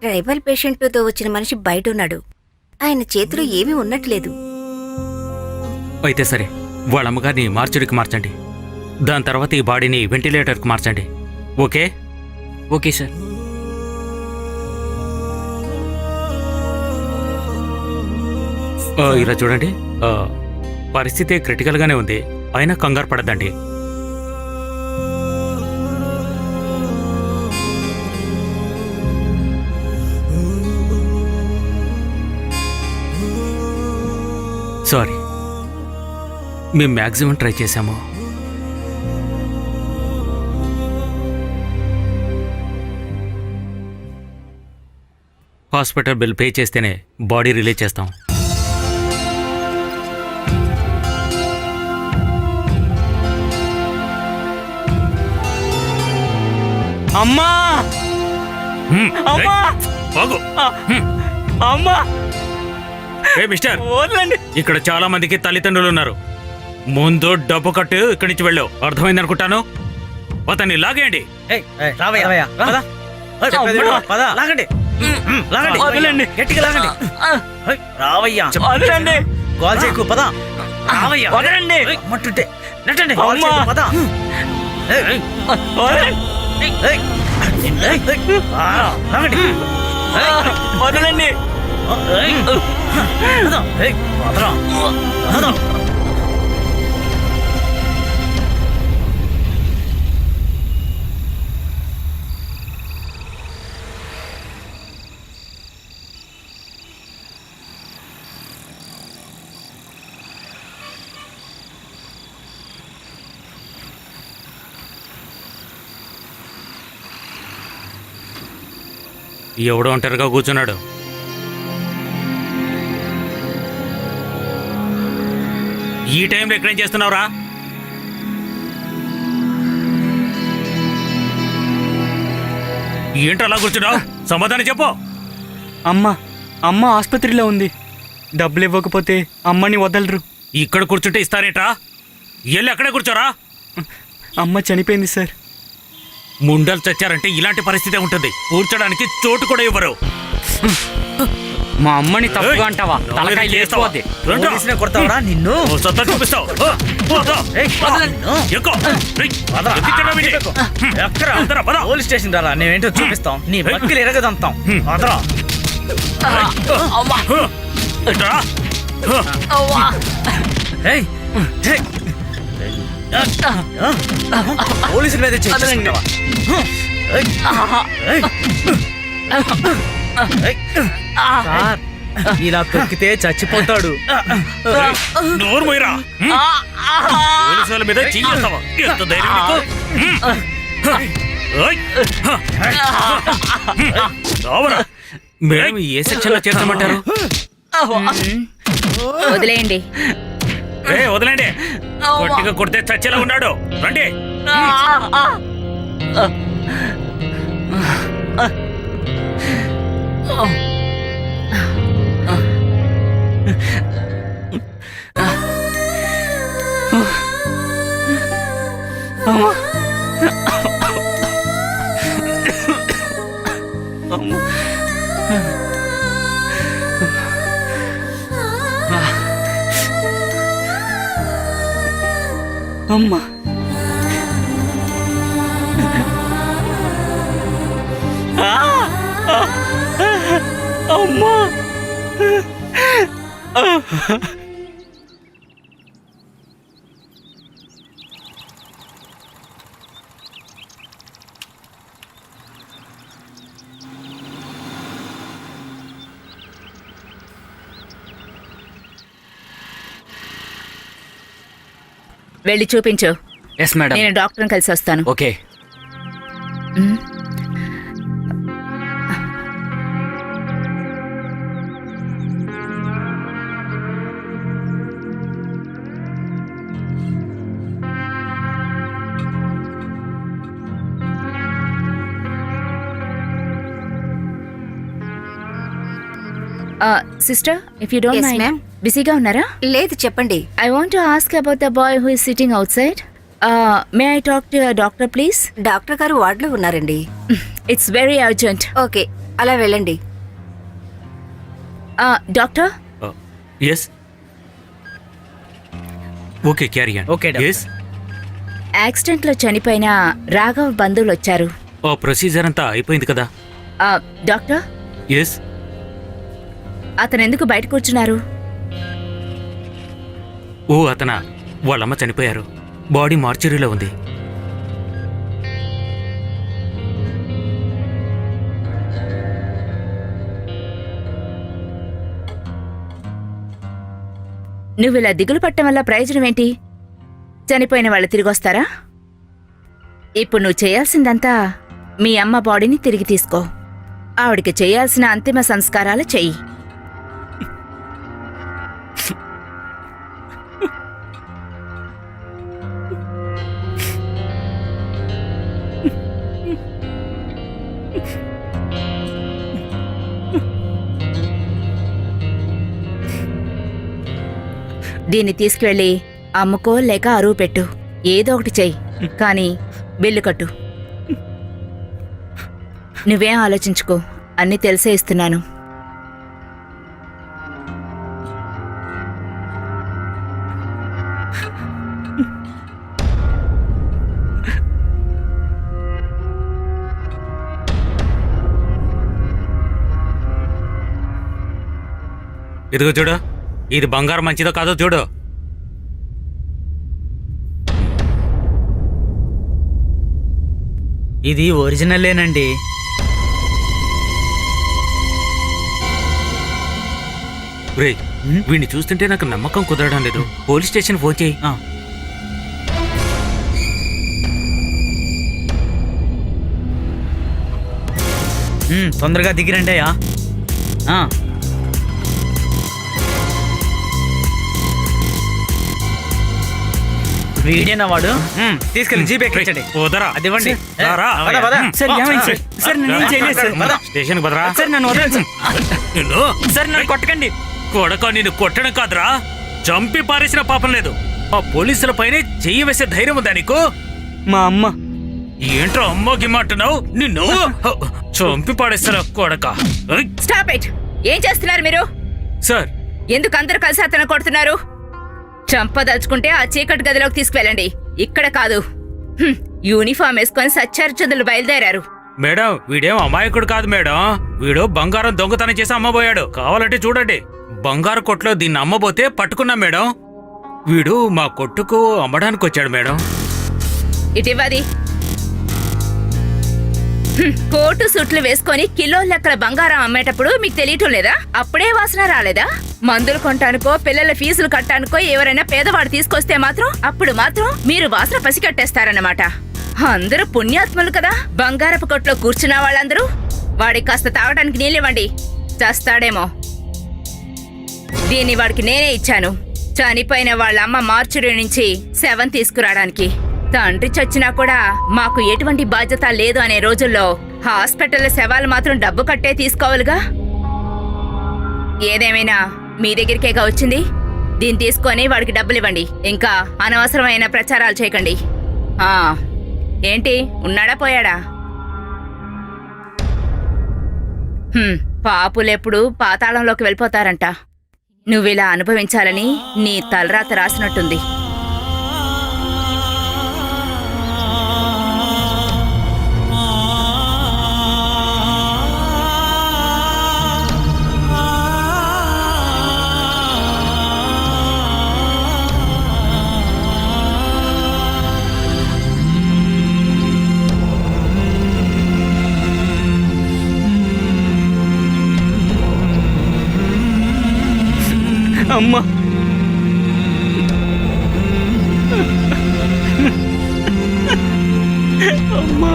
ట్రైబల్ పేషెంట్తో వచ్చిన మనిషి బయట ఉన్నాడు. ఆయన చేతిలో ఏమీ ఉన్నట్లేదు. అయితే సరే, వాళ్ళ అమ్మగారిని మార్చురికి మార్చండి. దాని తర్వాత ఈ బాడీని వెంటిలేటర్కి మార్చండి. ఓకే? Okay sir. ఇలా చూడండి, పరిస్థితి క్రిటికల్గానే ఉంది. అయినా కంగారు పడద్దండి. సారీ, మేము మ్యాక్సిమం ట్రై చేశాము. హాస్పిటల్ బిల్ పే చేస్తేనే బాడీ రిలీజ్ చేస్తాం. అమ్మా హ్మ్, అమ్మా! రేయ్, ఆగు. అమ్మా ఏ మిస్టర్, వదలండి. ఇక్కడ చాలా మందికి తల్లిదండ్రులు ఉన్నారు. ముందు డబ్బు కట్టు ఇక్కడి నుంచి వెళ్ళావు. అర్థమైంది అనుకుంటాను. అతన్ని లాగేయండి. ఏయ్, ఏయ్, రావయ్యా, రావయ్యా, పద. ఏయ్, చెప్పేది విను, పద. లాగండి. లాగండి. వదలండి. గట్టిగా లాగండి. ఏయ్, రావయ్యా. వదలండి. గోల్ చేయకు, పద. రావయ్యా. వదలండి. ఏయ్, మట్టుంటే నెట్టండి. గోల్ అమ్మా. చేయకు, పద. ఏయ్, ఏయ్, వదలండి. ఏయ్, ఏయ్, ఏయ్, ఏయ్, లాగండి. ఏయ్, వదలండి. ఏయ్, పద. ఏయ్, పదరా. పద. ఎవడో ఒంటరిగా కూర్చున్నాడు. ఈ టైంలో ఎక్కడేం చేస్తున్నావురా? ఏంటి అలా కూర్చున్నావు? సమాధానం చెప్పు. అమ్మ ఆసుపత్రిలో ఉంది. డబ్బులు ఇవ్వకపోతే అమ్మని వదలరు. ఇక్కడ కూర్చుంటే ఇస్తారేంట్రా? వెళ్ళి అక్కడే కూర్చోరా. అమ్మ చనిపోయింది సార్. ముండలు చచ్చారంటే ఇలాంటి పరిస్థితే ఉంటుంది. కూర్చోడానికి చోటు కూడా ఇవ్వరు. మా అమ్మని తప్పుగా అంటావా? ఏయ్, తలకాయ చేస్తావా? లేచిపోద్ది. రండ్రా. పోలీసునే కొడతావరా నిన్ను? ఓ సత్తా చూపిస్తావు. పోతా. ఏయ్, నిన్ను. ఎక్కు. రేయ్, పదరా. ఎత్తించరా వీడిని. ఎక్కరా? అందరా, పద. పోలీస్ స్టేషన్ రా, నేనేంటో చూపిస్తాం. నీ బక్కలు ఎరగదంతాం. పదరా. ఇట్రా. ఏయ్, ఏయ్. పోలీసుల మీద చేస్తావా? సార్, ఇలా తొక్కితే చచ్చిపోతాడు. నోరు మొయ్యరా. పోలీసు వాళ్ళ మీద చెయ్యేస్తావా? ఎంత ధైర్యం నీకు? ఏయ్. రావరా. మేడం ఏ సెక్షన్ లో చేర్చమంటారు? వదిలేయండి. వదిలేండి. గట్టిగా కొడితే చచ్చేలా ఉన్నాడు. రండి. అమ్మా అమ్మా వెళ్ళి చూపించు. Yes madam. నేను డాక్టర్ని కలిసి వస్తాను. Okay. Hmm. Sister, if you don't Yes, mind, ma'am. బిజీగా ఉన్నారా? లేదు, చెప్పండి. I want to ask about the boy who is sitting outside. May I talk to a doctor, please? Doctor గారు వార్డులో ఉన్నారండి. It's very urgent. ఓకే, అలా వెళ్ళండి. Doctor? Yes. Okay, carry on. Okay, doctor. Yes. యాక్సిడెంట్లో చనిపోయిన రాఘవ్ బంధువులు వచ్చారు. ఆ ప్రొసీజర్ అంతా అయిపోయింది కదా? Doctor, yes. అతను ఎందుకు బయట కూర్చున్నారు? ఓ అతనా? వాళ్ళమ్మ చనిపోయారు. బాడీ మార్చురీలో ఉంది. నువ్వు ఇలా దిగులు పట్టడం వల్ల ప్రయోజనం ఏంటి? చనిపోయిన వాళ్ళు తిరిగి వస్తారా? ఇప్పుడు నువ్వు చేయాల్సిందంతా మీ అమ్మ బాడీని తిరిగి తీసుకో. ఆవిడికి చేయాల్సిన అంతిమ సంస్కారాలు చెయ్యి. దీన్ని తీసుకువెళ్ళి అమ్ముకో లేక అరువు పెట్టు, ఏదో ఒకటి చెయ్యి, కానీ బిల్లు కట్టు. నువ్వేం ఆలోచించుకో, అన్నీ తెలిసే ఇస్తున్నాను. ఇదిగో చూడు, ఇది బంగారం మంచిదో కాదో చూడు. ఇది ఒరిజినల్లేనండి. రే, వీడిని చూస్తుంటే నాకు నమ్మకం కుదరడం లేదు. పోలీస్ స్టేషన్ ఫోన్ చేయి. ఆ. తొందరగా దిగిరండి అయ్యా. వీడేనా వాడు? తీసుకెళ్ళి జీపే ఎక్కించండి. పోదరా, అది ఇవ్వండి. రారా. పద, పద. సార్ ఏమైంది సార్? సార్ నేనేం చేయలేదు సార్. స్టేషన్ బదరా. సార్ నన్ను వదలండి సార్. నిన్ను సార్ నన్ను కొట్టకండి. కొడక, నిన్ను కొట్టడం కాదురా, చంపి పారేసిన పాపం లేదు. ఆ పోలీసుల పైనే చెయ్యి వేసే ధైర్యం ఉందా నీకు? మా అమ్మ. ఏంట్రా అమ్మో గిమ్మంటున్నావు? నిన్ను చంపి పాడేస్తారా కొడక. ఏయ్, స్టాప్ ఇట్! ఏం చేస్తున్నారు మీరు? సార్, ఎందుకు అందరూ కలిసి అతను కొడుతున్నారు? చంపదలుచుకుంటే ఆ చీకటి గదిలోకి తీసుకువెళ్ళండి, ఇక్కడ కాదు. యూనిఫామ్ వేసుకొని సచ్చార్చుదులు బయలుదేరారు. మేడం, వీడేం అమాయకుడు కాదు మేడం. వీడు బంగారం దొంగతనం చేసి అమ్మబోయాడు. కావాలంటే చూడండి, బంగారు కొట్లో దీన్ని అమ్మబోతే పట్టుకున్నాం మేడం. వీడు మా కొట్టుకు అమ్మడానికి వచ్చాడు మేడం. ఇటివ్వది. కోటు సుట్లు వేసుకొని కిలో లెక్కల బంగారం అమ్మేటప్పుడు మీకు తెలియటం లేదా? అప్పుడే వాసన రాలేదా? మందులు కొంటానుకో, పిల్లల ఫీజులు కట్టానుకో ఎవరైనా పేదవాడు తీసుకొస్తే అప్పుడు మాత్రం మీరు వాసన పసిగట్టేస్తారన్నమాట. అందరూ పుణ్యాత్ములు కదా. బంగారపు కొట్లో కూర్చున్న వాళ్ళందరూ వాడికి కాస్త తాగడానికి నీళ్ళివ్వండి, చస్తాడేమో. దీన్ని వాడికి నేనే ఇచ్చాను, చనిపోయిన వాళ్ళ అమ్మ మార్చురి నుంచి శవం తీసుకురావడానికి. తండ్రి చచ్చినా కూడా మాకు ఎటువంటి బాధ్యత లేదు అనే రోజుల్లో హాస్పిటల్లో శవాలు మాత్రం డబ్బు కట్టే తీసుకోవాలిగా. ఏదేమైనా మీ దగ్గరికేగా వచ్చింది. దీన్ని తీసుకొని వాడికి డబ్బులివ్వండి. ఇంకా అనవసరమైన ప్రచారాలు చేయకండి. ఏంటి, ఉన్నాడా పోయాడా? పాపులెప్పుడు పాతాళంలోకి వెళ్ళిపోతారంట. నువ్విలా అనుభవించాలని నీ తలరాత రాసినట్టుంది. అమ్మా. అమ్మా.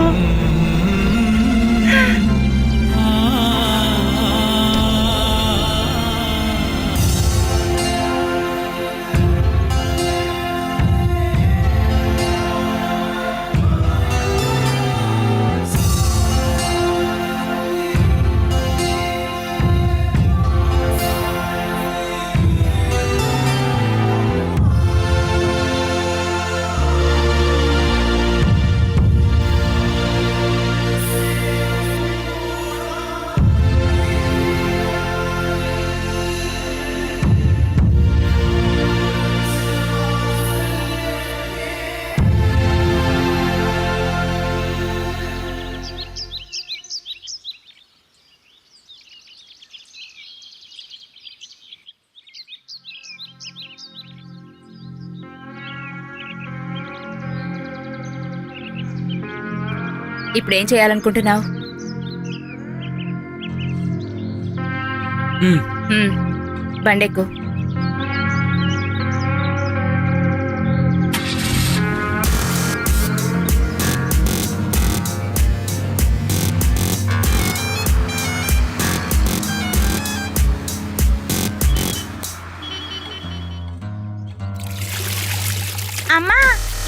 ఇప్పుడేం చేయాలనుకుంటున్నావు? బండెక్కు.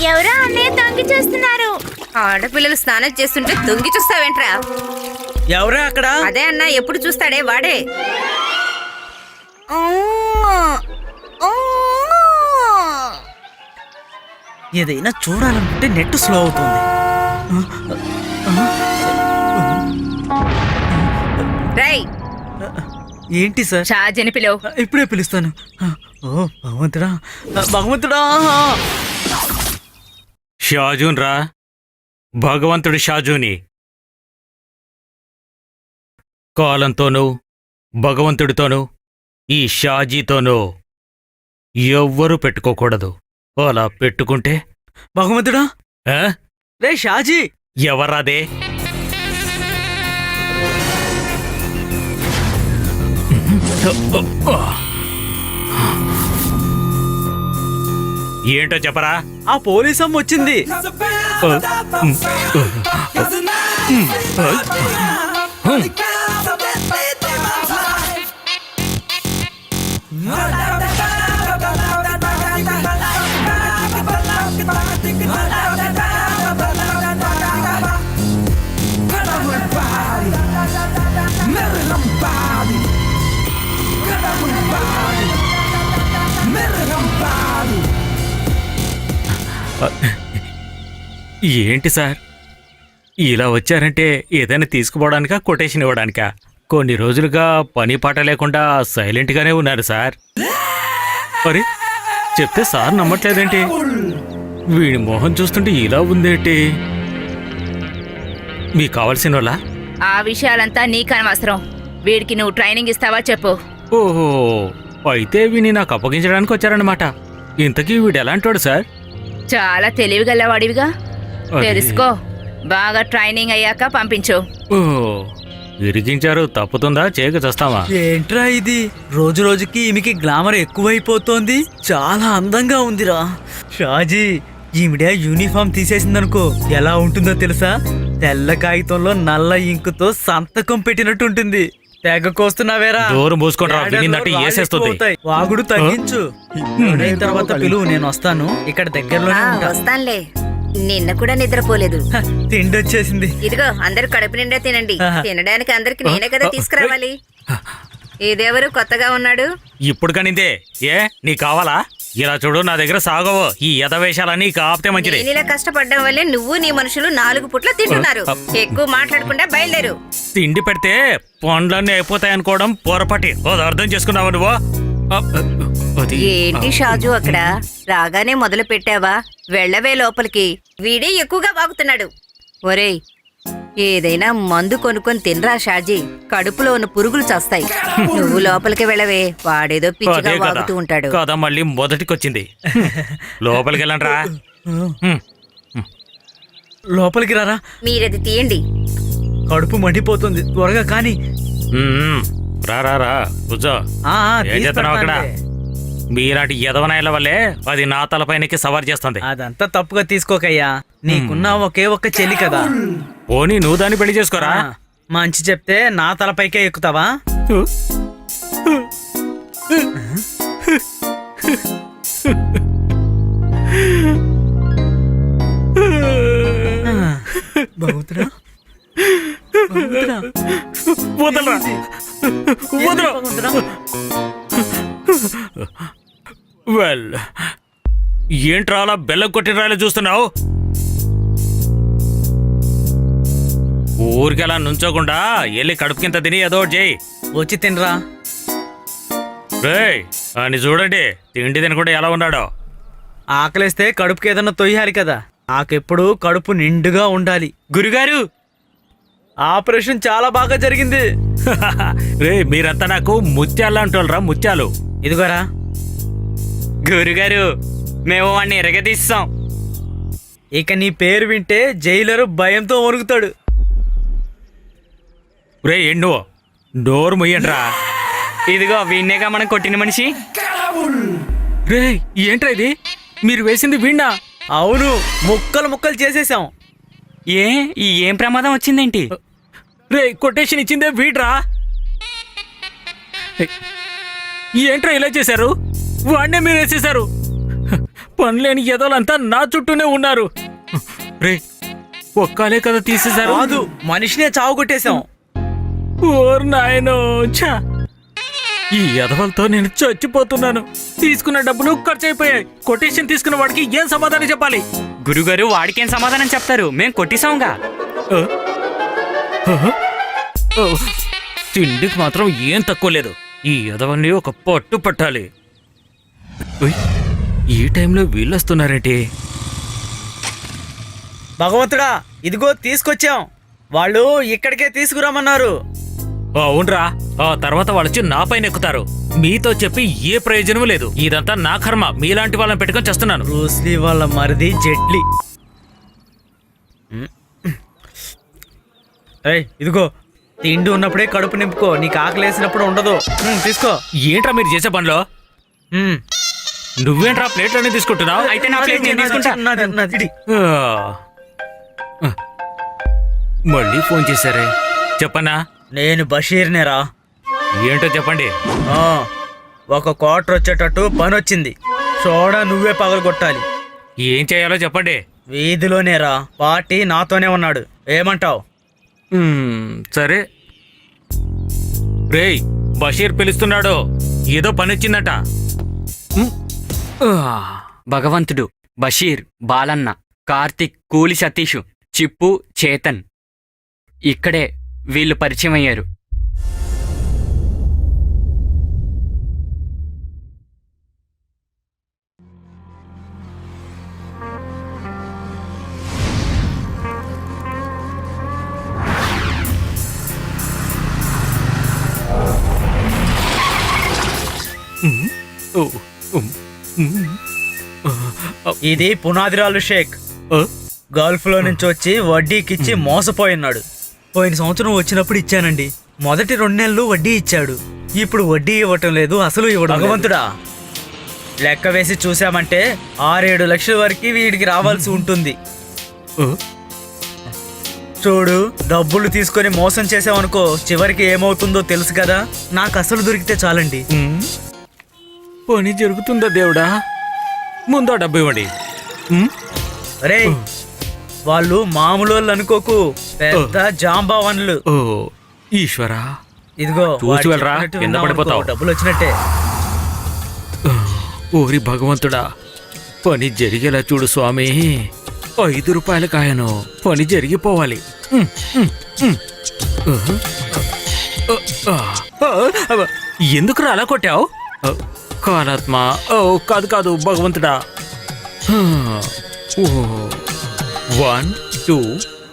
ఎవరో అన్నయ్య తొంగి చూస్తున్నారు. ఆడపిల్లలు స్నానం చేస్తుంటే తొంగి చూస్తావేంట్రా? ఎవరే అక్కడ? అదే అన్న, ఎప్పుడు చూస్తాడే వాడే. ఏదైనా చూడాలనుకుంటే నెట్ స్లో అవుతుంది. రై, ఏంటి సార్? షాజీని పిలువు. ఇప్పుడే పిలుస్తాను. ఓ భగవంతుడా, భగవంతుడా! షాజూన్ రా, భగవంతుడి షాజూని. కాలంతోనూ భగవంతుడితోనూ ఈ షాజీతోనూ ఎవ్వరూ పెట్టుకోకూడదు. అలా పెట్టుకుంటే భగవంతుడా! ఆ? రే షాజీ! ఎవరాదే? ఏంటో చెప్పరా? ఆ పోలీసమ్మ వచ్చింది. ఏంటి సార్ ఇలా వచ్చారంటే ఏదైనా తీసుకుపోవడానికా, కొటేషన్ ఇవ్వడానికా? కొన్ని రోజులుగా పని పాట లేకుండా సైలెంట్గానే ఉన్నారు సార్. మరి చెప్తే సార్ నమ్మట్లేదేంటి? వీడి మొహం చూస్తుంటే ఇలా ఉందేంటి? మీకు కావాల్సిన వాళ్ళ? ఆ విషయాలంతా నీకనవసరం. వీడికి నువ్వు ట్రైనింగ్ ఇస్తావా చెప్పు. ఓహో, అయితే వీని నాకు అప్పగించడానికి వచ్చారన్నమాట. ఇంతకీ వీడు ఎలాంటోడు సార్? చాలా తెలివిగలవాడివిగా. అది- తెలుసుకో. బాగా ట్రైనింగ్ అయ్యాక పంపించు. ఓ, ఇరిగించారు. తప్పుతుందా? చేయక చేస్తావా? ఏంట్రా ఇది? రోజు రోజుకి ఈమెకి గ్లామర్ ఎక్కువైపోతోంది. చాలా అందంగా ఉందిరా. షాజీ, ఈవిడ యూనిఫామ్ తీసేసిందనుకో ఎలా ఉంటుందో తెలుసా? తెల్ల కాగితంలో నల్ల ఇంకుతో సంతకం పెట్టినట్టుంటుంది. తెగ కోస్తున్నావేరా? డోరు మూసుకొని వినిందంటే రాళ్ళు వేసేస్తుంది. ఎక్కువవుతాయి. వాగుడు తగ్గించు. అయిన తర్వాత పిలువు, నేను వస్తాను. ఇక్కడ దగ్గరలోనే ఉంటా. వస్తానులే. నిన్న కూడా నిద్రపోలేదు. హ, తిండి వచ్చేసింది. ఇదిగో, అందరూ కడుపు నిండా తినండి. తినడానికి అందరికి నేనే కదా తీసుకురావాలి. ఇదెవరు కొత్తగా ఉన్నాడు? ఇప్పుడు కనిందే. ఏ నీ కావాలా? ఇలా చూడు, నా దగ్గర సాగవు. ఈ యథవేషాలన్నీ కాపితే మంచిది. నేను ఇలా కష్టపడడం వల్లే నువ్వు నీ మనుషులు 4 పుట్ల తింటున్నారు. ఎక్కువ మాట్లాడకుండా బయలుదేరు. తిండి పెడితే పండ్లన్నీ అయిపోతాయనుకోవడం పొరపాటి. అది అర్థం చేసుకున్నావా నువ్వు? అది ఏంటి షాజు అక్కడ? రాగానే మొదలు పెట్టావా? వెళ్ళవే లోపలికి. వీడే ఎక్కువగా వాగుతున్నాడు. ఒరేయ్, ఏదైనా మందు కొనుక్కొని తినరా షాజీ. కడుపులో ఉన్న పురుగులు చస్తాయి. నువ్వు లోపలికి వెళ్ళవే. వాడేదో పిచ్చిగా అదే కదా వాగుతూ ఉంటాడు. కదా మళ్ళీ మొదటికొచ్చింది. లోపలికి వెళ్ళండి రా. లోపలికి రారా. మీరది తీయండి. కడుపు మండిపోతుంది. త్వరగా కానీ. రా రా రా, కూర్చో. ఆ, ఏం చేస్తున్నావు అక్కడ? తీసుకెళ్తానులే. మీలాంటి యదవనాయల వల్లే అది నా తలపైనకి సవార్ చేస్తుంది. అదంతా తప్పుగా తీసుకోకయ్యా. నీకున్న ఒకే ఒక్క చెల్లి కదా. పోనీ నువ్వు దాన్ని పెళ్లి చేసుకోరా. ఆ, మంచి చెప్తే నా తలపైకే ఎక్కుతావా? బహుతురా, బహుతురా. వదలరా, వదలు. బహుతురా. వెల్, ఏంట్రా అలా బెల్లం కొట్టిన రాయలు చూస్తున్నావు? ఊరికి అలా నుంచోకుండా వెళ్ళి కడుపుకింత తిని ఏదో ఒకటి చేయి. వచ్చి తినరా. రేయ్, అని చూడండి తిండి తినకుండా ఎలా ఉన్నాడో. ఆకలేస్తే కడుపుకి ఏదన్నా తొయ్యాలి కదా. నాకెప్పుడు కడుపు నిండుగా ఉండాలి. గురుగారు, ఆపరేషన్ చాలా బాగా జరిగింది. రే, మీరంతా నాకు ముత్యాలు అంటోళ్ళరా, ముత్యాలు. ఇదిగోరా. గురుగారు, మేము వాడిని ఎరగదీస్తాం. ఇక నీ పేరు వింటే జైలరు భయంతో వణుకుతాడు. రే ఎండు, నోరు ముయ్యండ్రా. ఇదిగో వీణ్ణేగా మనం కొట్టిన మనిషి. రే, ఏంట్రా ఇది? మీరు వేసింది వీణా? అవును, ముక్కలు ముక్కలు చేసేసాం. ఏం ప్రమాదం వచ్చిందేంటి? రే, కొటేషన్ ఇచ్చిందే వీడ్రా. ఏంట్రా ఇలా చేశారు? వాడినే మీరు వేసేశారు. పనిలేని ఎదలంతా నా చుట్టూనే ఉన్నారు. రే, ఒక్కలే కదా తీసేశారు. కాదు, మనిషినే చావు కొట్టేశాం. ఓర్ నాయనో, ఛా! ఈ ఎదవలతో నేను చచ్చిపోతున్నాను. తీసుకున్న డబ్బులు ఖర్చు అయిపోయాయి. కొటేషన్ తీసుకున్న వాడికి ఏం సమాధానం చెప్పాలి? గురుగారు వాడికేం సమాధానం చెప్తారు, మేం కొట్టిసాంగా. ఆ? ఆ? ఓ, తిండికి మాత్రం ఏం తక్కువ లేదు. ఈ ఎదవల్ని ఒక పట్టు పట్టాలి. ఉయ్, ఈ టైంలో వీళ్ళొస్తున్నారేంటి? భగవంతుడా, ఇదిగో తీసుకొచ్చాం. వాళ్ళు ఇక్కడికే తీసుకురామన్నారు. అవునరా, ఆ తర్వాత వాళ్ళొచ్చి నా పైన ఎక్కుతారు. మీతో చెప్పి ఏ ప్రయోజనం లేదు. ఇదంతా నా కర్మ. మీలాంటి వాళ్ళని పెట్టుకొని చేస్తున్నాను. బ్రూస్లీ వాళ్ళ మరిది జెట్లీ. ఏయ్, ఇదిగో తిండి ఉన్నప్పుడే కడుపు నింపుకో, నీకు ఆకలేసినప్పుడు ఉండదు. తీసుకో. ఏంట్రా మీరు చేసే పనిలో? ఉమ్. నువ్వేంట్రా ప్లేట్లన్నీ తీసుకుంటున్నావు? అయితే నా ప్లేట్ నేను తీసుకుంటా. నాది. ఆ. ఆ. మళ్ళీ ఫోన్ చేశారే, చెప్పనా? నేను బషీర్నేరా. ఏంటో చెప్పండి. ఆ, ఒక క్వార్టర్ వచ్చేటట్టు పని వచ్చింది. సోడా నువ్వే పగలగొట్టాలి. ఏం చేయాలో చెప్పండి. వీధిలోనేరా, పార్టీ నాతోనే ఉన్నాడు. ఏమంటావ్? సరే. రేయ్, బషీర్ పిలుస్తున్నాడు. ఏదో పని వచ్చిందట. భగవంతుడు, బషీర్, బాలన్న, కార్తిక్, కూలి సతీష్, చిప్పు, చేతన్. ఇక్కడే వీళ్ళు పరిచయం అయ్యారు. ఓ, ఇది పునాదిరాలు షేక్. గల్ఫ్ లో నుంచి వచ్చి వడ్డీకిచ్చి మోసపోయినాడు. పోయిన సంవత్సరం వచ్చినప్పుడు ఇచ్చానండి. మొదటి 2 నెలలు వడ్డీ ఇచ్చాడు. ఇప్పుడు వడ్డీ ఇవ్వటం లేదు, అసలు ఇవ్వడం. భగవంతుడా, లెక్క వేసి చూసామంటే 6-7 లక్షల వరకు వీడికి రావాల్సి ఉంటుంది. చూడు, డబ్బులు తీసుకొని మోసం చేసావనుకో, చివరికి ఏమవుతుందో తెలుసు కదా. నాకు అసలు దొరికితే చాలండి. పని జరుగుతుందా దేవుడా? ముందు ఆ డబ్బు ఇవ్వండి. రే, వాళ్ళు మామూలు అనుకోకు, పెద్ద జాంబావన్లు. ఓ ఈశ్వరా, ఇదిగో చూసి వాడు వెళ్ళరా, చెప్పినట్టు కింద విన్నావనుకో, పడిపోతావు. డబ్బులు వచ్చినట్టే. ఓరి భగవంతుడా, పని జరిగేలా చూడు స్వామి. 5 రూపాయల కాయను, పని జరిగిపోవాలి. ఎందుకు అలా కొట్టావు? కాలాత్మ. ఓ కాదు కాదు, భగవంతుడా. 1 2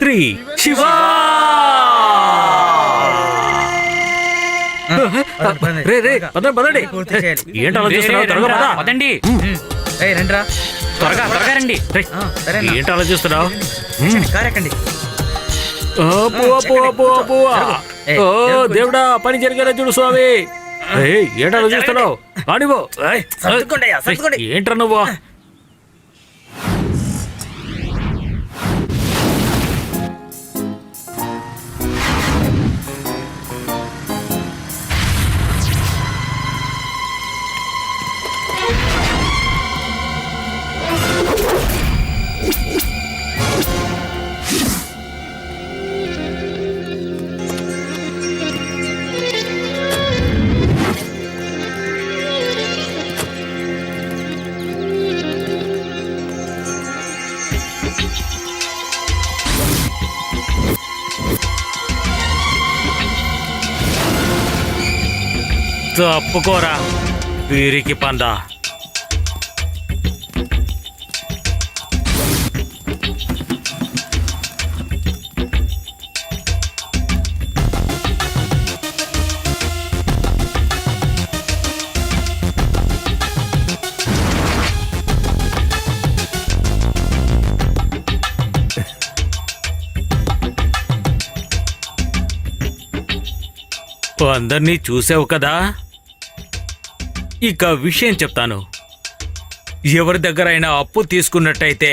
3 శివా! రే రే, పదండి. పూర్తి చేయాలి. ఏంటి అలా చూస్తున్నావు? త్వరగా పద. పదండి, ఏయ్, రండిరా. త్వరగా రండి. రేయ్, సరేనా? ఏంటి అలా చూస్తున్నావు? కారెక్కండి. ఏయ్, ఓ దేవుడా, పని జరిగేలా చూడు స్వామి. ఏంటి అలా చూస్తున్నావు? కానివ్వు. సర్దుకోండి అయ్యా, సర్దుకోండి. ఏంట్రా నువ్వు? తప్పుకోరా, వీరికి పందా. అందర్నీ చూసావు కదా. ఇక విషయం చెప్తాను. ఎవరి దగ్గరైనా అప్పు తీసుకున్నట్టయితే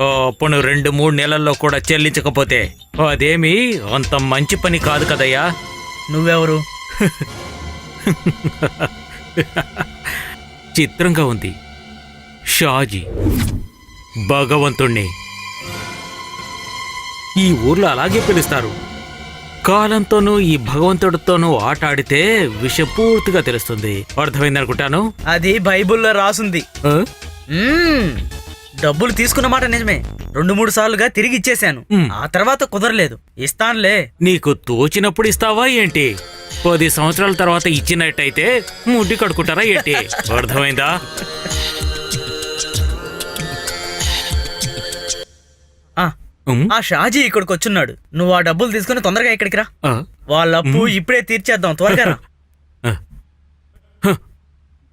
ఆ అప్పును 2-3 నెలల్లో కూడా చెల్లించకపోతే అదేమీ అంత మంచి పని కాదు కదయ్యా. నువ్వెవరు? చిత్రంగా ఉంది. షాజీ భగవంతుణ్ణి ఈ ఊర్లో అలాగే పిలుస్తారు. కాలంతోనూ ఈ భగవంతుడితోనూ ఆట ఆడితే విషయం పూర్తిగా తెలుస్తుంది. అర్థమైందనుకుంటాను. అది బైబుల్లో రాసుంది. ఆ? డబ్బులు తీసుకున్న మాట నిజమే. 2-3 సార్లుగా తిరిగి ఇచ్చేశాను. ఆ తర్వాత కుదరలేదు. ఇస్తానులే. నీకు తోచినప్పుడు ఇస్తావా ఏంటి? 10 సంవత్సరాల తర్వాత ఇచ్చినట్టయితే ముడ్డి కడుకుంటారా ఏంటి? అర్థమైందా? ఆ షాజీ ఇక్కడికి వచ్చున్నాడు. నువ్వు ఆ డబ్బులు తీసుకుని తొందరగా ఇక్కడికి రా. ఆ? వాళ్ళ అప్పు ఇప్పుడే తీర్చేద్దాం. త్వరగా రా.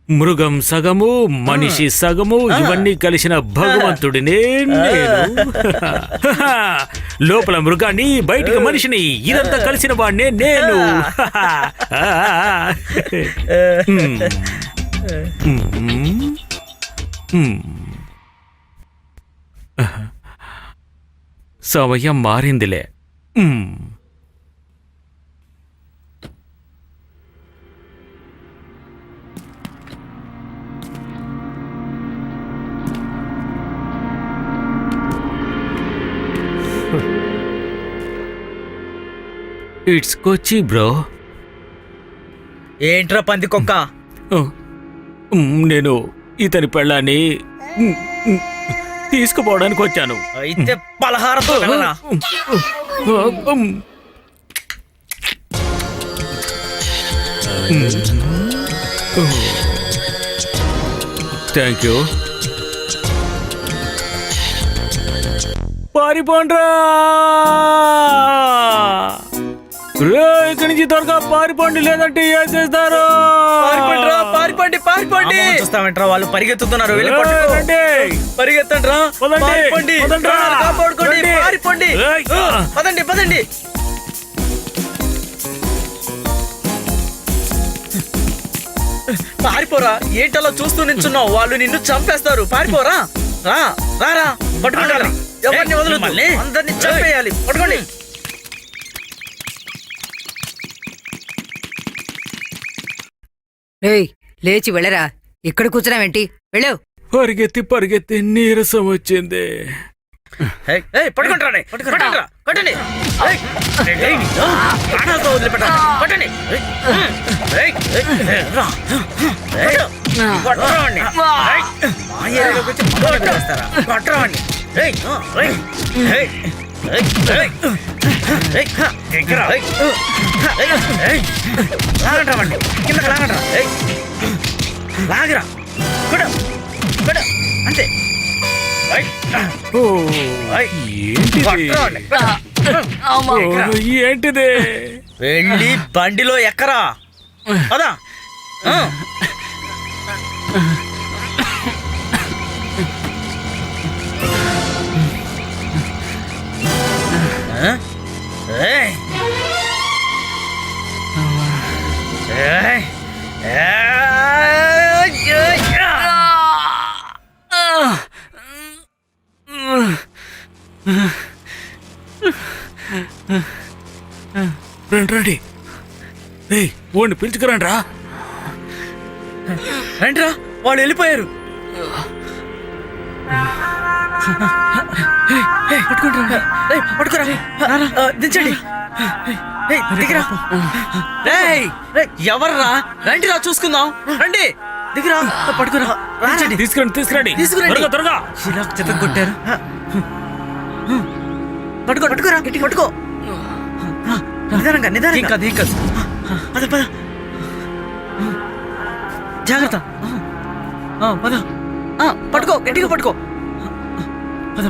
మృగం సగము మనిషి సగము ఇవన్నీ కలిసిన భగవంతుడినే నేను. లోపల మృగాన్ని బయటికి మనిషిని ఇదంతా కలిసిన వాడినే నేను. సమయం మారిందిలే. It's Kochi bro. ఏంట్రా పంది కుక్క? నేను ఇతని పెళ్ళాన్ని తీసుకుపోవడానికి వచ్చాను. అయితే పలహారంతో వెళ్ళరా. Thank you. పారిపోండ్రా! ఇక్కడి నుంచి త్వరగా పారిపోండి, లేదంటే ఏం చేస్తారు? పారిపోండి. చూస్తామంటారా? వాళ్ళు పరిగెత్తుతున్నారు. వెళ్ళి పట్టుకోండి. పరిగెత్తండ్రా. పారిపోండి. కాపాడుకోండి. పారిపోండి. పదండి. పారిపోరా. ఏంటలా చూస్తూ నించున్నావు? వాళ్ళు నిన్ను చంపేస్తారు. పారిపోరా. రా. పట్టుకోండి. ఎవరిని వదలొద్దు. అందరిని చంపేయాలి. పట్టుకోండి. ఏయ్, లేచి వెళ్ళరా. ఇక్కడ కూర్చున్నావేంటి? వెళ్ళు. పరిగెత్తి నీరసం వచ్చింది. పట్టుకుంటారా? కొట్టండి. ప్రాణాలతో వదిలిపెట్టాలి. కొట్టండి. కిందకి లాగండి. లాగరా. అంతే. ఏంటిది? వెళ్ళి బండిలో ఎక్కరా. అదా రండి. ఓడిని పిలుచుకురండి రా. రండిరా. వాళ్ళు వెళ్ళిపోయారు. పట్టుకోరా. దించండి. దిగిరా. ఎవర్రా? రండిరా చూసుకుందాం. రండి. దిగిరా. పట్టుకురా. తీసుకురండి. త్వరగా. చెత్త కొట్టారు. పట్టుకోరా. గట్టిగా పట్టుకో. నిదానంగా. పద. జాగ్రత్త. పద. పట్టుకో. గట్టిగా పట్టుకో.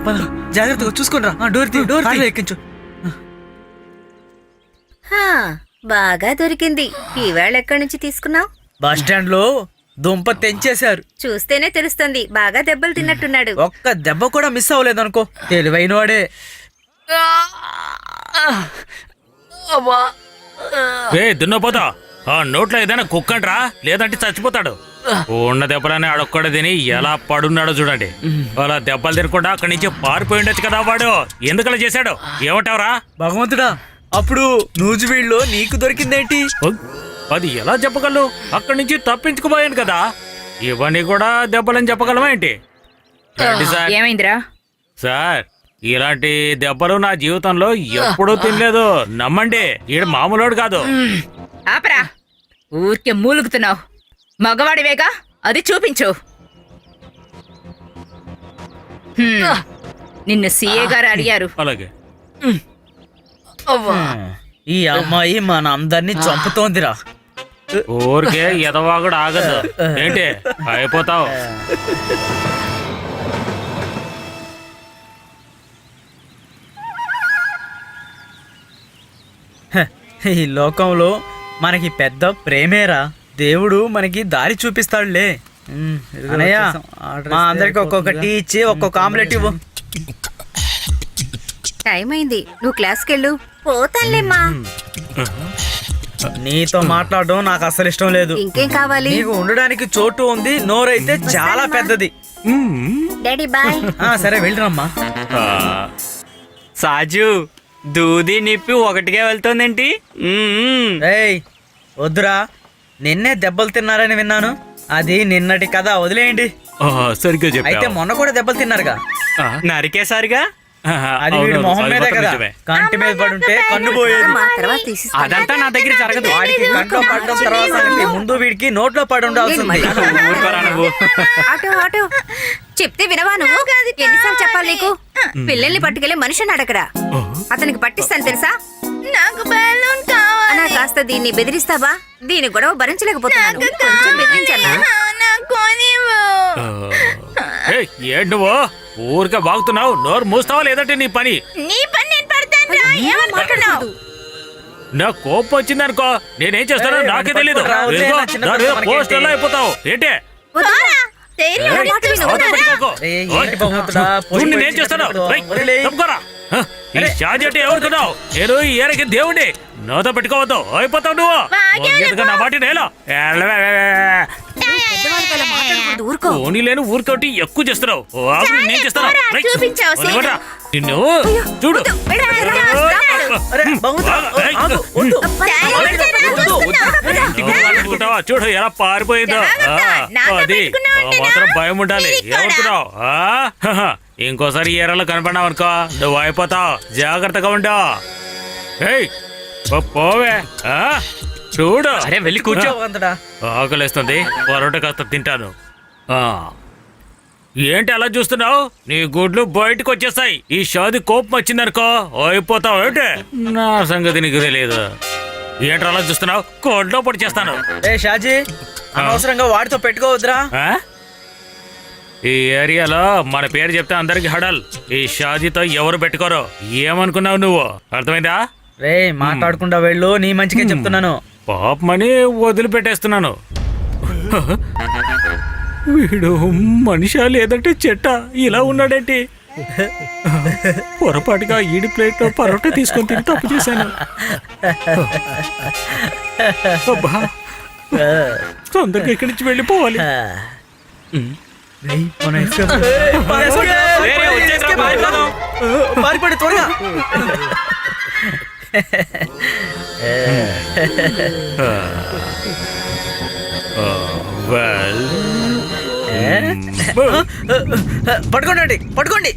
పద. జాగ్రత్తగా చూసుకోండి రా. డోర్ ఎక్కించు. బాగా దొరికింది. ఈవేళ ఎక్కడి నుంచి తీసుకున్నావు? బస్ స్టాండ్ లో దుంప తెంచేశారు. చూస్తేనే తెలుస్తుంది. బాగా దెబ్బలు తిన్నట్టున్నాడు. ఒక్క దెబ్బ కూడా మిస్ అవ్వలేదు అనుకో. తెలివైన వాడే. దున్నపోతా. ఆ నోట్లో ఏదైనా కుక్కండ్రా, లేదంటే చచ్చిపోతాడు. ఉన్న దెబ్బలని ఆడొక్కడే తిని ఎలా పడున్నాడో చూడండి. అలా దెబ్బలు తినకుండా అక్కడి నుంచి పారిపోయి ఉండొచ్చు కదా వాడు. ఎందుకలా చేశాడు? ఏమంటావురా? భగవంతుడా, అప్పుడు నూజివీడులో నీకు దొరికిందేంటి? అది ఎలా చెప్పగలవు? అక్కడి నుంచి తప్పించుకుపోయాను కదా. ఇవన్నీ కూడా దెబ్బలని చెప్పగలమా ఏంటి? రండి సార్. ఏమైందిరా? సార్ ఇలాంటి దెబ్బలు నా జీవితంలో ఎప్పుడూ తినలేదు. నమ్మండి, ఈడు మామూలోడు కాదు. ఆపరా, ఊరికే మూలుగుతున్నావు. మగవాడివేగా, అది చూపించు. నిన్ను సీఏ గారు అడిగారు. అలాగే. ఈ అమ్మాయి మన అందరినీ చంపుతోందిరా. ఊరికే ఎదవాగుడు ఆగదు. ఏంటి అయిపోతావు? ఈ లోకంలో మనకి పెద్ద ప్రేమేరా. దేవుడు మనకి దారి చూపిస్తాడులే. అన్నయ్య, మా అందరికి ఒక్కొక్క టీ ఇచ్చి ఒక్కొక్క ఆమ్లెట్ ఇవ్వు. టైం అయింది, నువ్వు క్లాస్కి వెళ్ళు. పోతానులేమ్మా. నీతో మాట్లాడడం నాకు అసలు ఇష్టం లేదు. ఇంకేం కావాలి? నీకు ఉండడానికి చోటు ఉంది, నోరైతే చాలా పెద్దది. Daddy bye. సరే వెళ్ళిరమ్మా. ఆ, సాజు దూది నిప్పి ఒకటిగా వెళ్తోందేంటి? ఏయ్ వద్దురా, నిన్నే దెబ్బలు తిన్నారని విన్నాను. అది నిన్నటి కథ, వదిలేయండి. సరిగ్గా అయితే చెప్పావు. మొన్న కూడా దెబ్బలు తిన్నారుగా. నరికేసారిగా అది వీడి అవును, మొహం అది మీదే మాత్రం కదా. నిజమే. కంటి మీద పడుంటే కన్ను పోయేది. అమ్మా, తర్వాత తీసిస్తాను. అదంతా నా దగ్గర జరగదు. వాడికి కంట్లో పడడం తర్వాత సంగతి, ముందు వీడికి నోట్లో పడి ఉండాల్సింది. ఊరుకోరా నువ్వు. ఆటో ఆటో చెప్తే వినవా నువ్వు? ఎన్నిసార్లు చెప్పాలి నీకు? పిల్లల్ని పట్టుకెళ్ళి మనిషిని అడగరా. అతనికి పట్టిస్తాను తెలుసా? నాకు బెలూన్ కావాలి. అన్నా, కాస్త దీన్ని బెదిరిస్తావా? దీని గొడవ భరించలేకపోతున్నాను. కొంచెం బెదిరించన్నా. ఏయ్, ఏంటి నువ్వు ఊరికే బాగుతున్నావు? నోరు మూస్తావా లేదంటే నీ పని? నీ పని నేను పడతాను. ఏమనుకుంటున్నావు? నా కోపం వచ్చింది అనుకో, నేనేం చేస్తానో ఏయ్, నాకే తెలీదు. పట్టుకోరా, వదిలేయ్, ఇదిగో, నా చిన్న దాని మీద పిల్ల పోస్టర్లో మనకేంటి? అయిపోతావు. ఏంటి? ధైర్యం ఏయ్, మాట విను. అవతల పెట్టుకోకు. ఏయ్, ఓయ్, ఏంటి భగవంతుడా, చూడు నేనేం చేస్తాను. ఏయ్, వదిలేయ్. తప్పుకోరా. హ, ఈ షాజీ అంటే ఎవరుకున్నావు? నేను ఈ ఏరకి దేవుడి. నాతో పెట్టుకోవద్దు, అయిపోతావు నువ్వు. మర్యాదగా నా మాట నేల. పెద్దవాళ్ళతో అలా మాట్లాడకూడదు, ఊరుకో. ఓనీ లేని ఊరికొట్టి ఎక్కువ చేస్తున్నావు. ఆగు, నేను చేస్తాను. రేయ్, చూపించావు, వదిలిపెట్టరా. నిన్ను చూడు. అరే, భగవంతుడా, ఏయ్, ఆగు, వద్దు. ఇంటికి పెట్టుకుంటావా? చూడు ఎలా పారిపోయిందో. అది మాత్రం భయం ఉండాలి. ఏమనుకున్నావు? ఇంకోసారి ఏరాలో కనపడినావు అనుకో, నువ్వు అయిపోతావు. జాగ్రత్తగా ఉండవు. ఏయ్, పోవే. చూడు. అరే వెళ్ళి కూర్చో. భగవంతుడా. ఆకలేస్తుంది, పరోటా కాస్త తింటాను. ఏంటి అలా చూస్తున్నావు? నీ గుడ్లు బయటకు వచ్చేస్తాయి. ఈ షాది కోపం వచ్చిందనుకో అయిపోతావు. ఏంటి నా సంగతి నీకు తెలియదు. ఏంటి అలా చూస్తున్నావు? కోడ్లో పొడి చేస్తాను. ఏ షాజీ, అనవసరంగా వాడితో పెట్టుకోవద్దురా. ఆ? ఈ ఏరియాలో మన పేరు చెప్తే అందరికి హడల్. ఈ షాజీతో ఎవరు పెట్టుకోరు. ఏమనుకున్నావు నువ్వు? అర్థమైందా? రే, మాట్లాడకుండా వెళ్ళు, నీ మంచిగా చెప్తున్నాను. పాపమని వదిలిపెట్టేస్తున్నాను. వీడు మనిషా లేదంటే చెట్ట ఇలా ఉన్నాడేంటి? పొరపాటుగా ఈడి ప్లేట్ లో పరోటా తీసుకొని తిని తప్పు చేశాను. అబ్బా, తొందరగా ఇక్కడి నుంచి వెళ్ళిపోవాలి. పారిపడి త్వరగా. వెల్, పట్టుకోండి, పట్టుకోండి.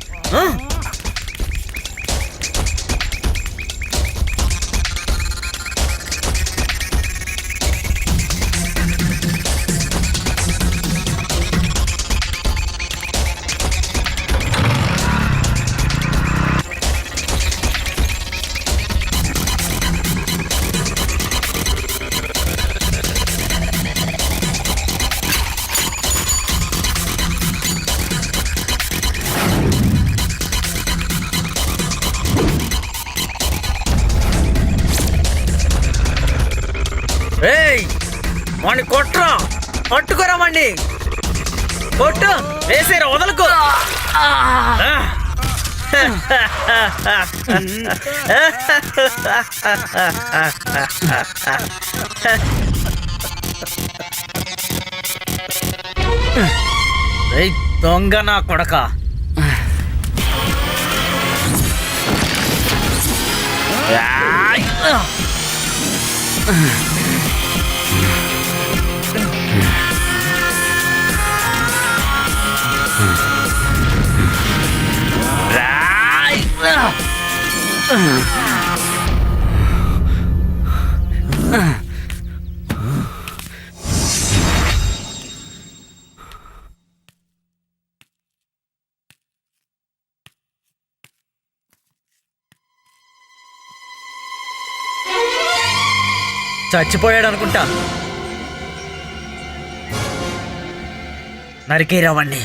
ఏయ్, వాణ్ణి కొట్రా, పట్టుకోరా వాణ్ణి. కొట్టు, వేసేరా, వదలకు. ఏయ్, దొంగ నా కొడక. చచ్చిపోయాడు అనుకుంటా. నరికేరావండి.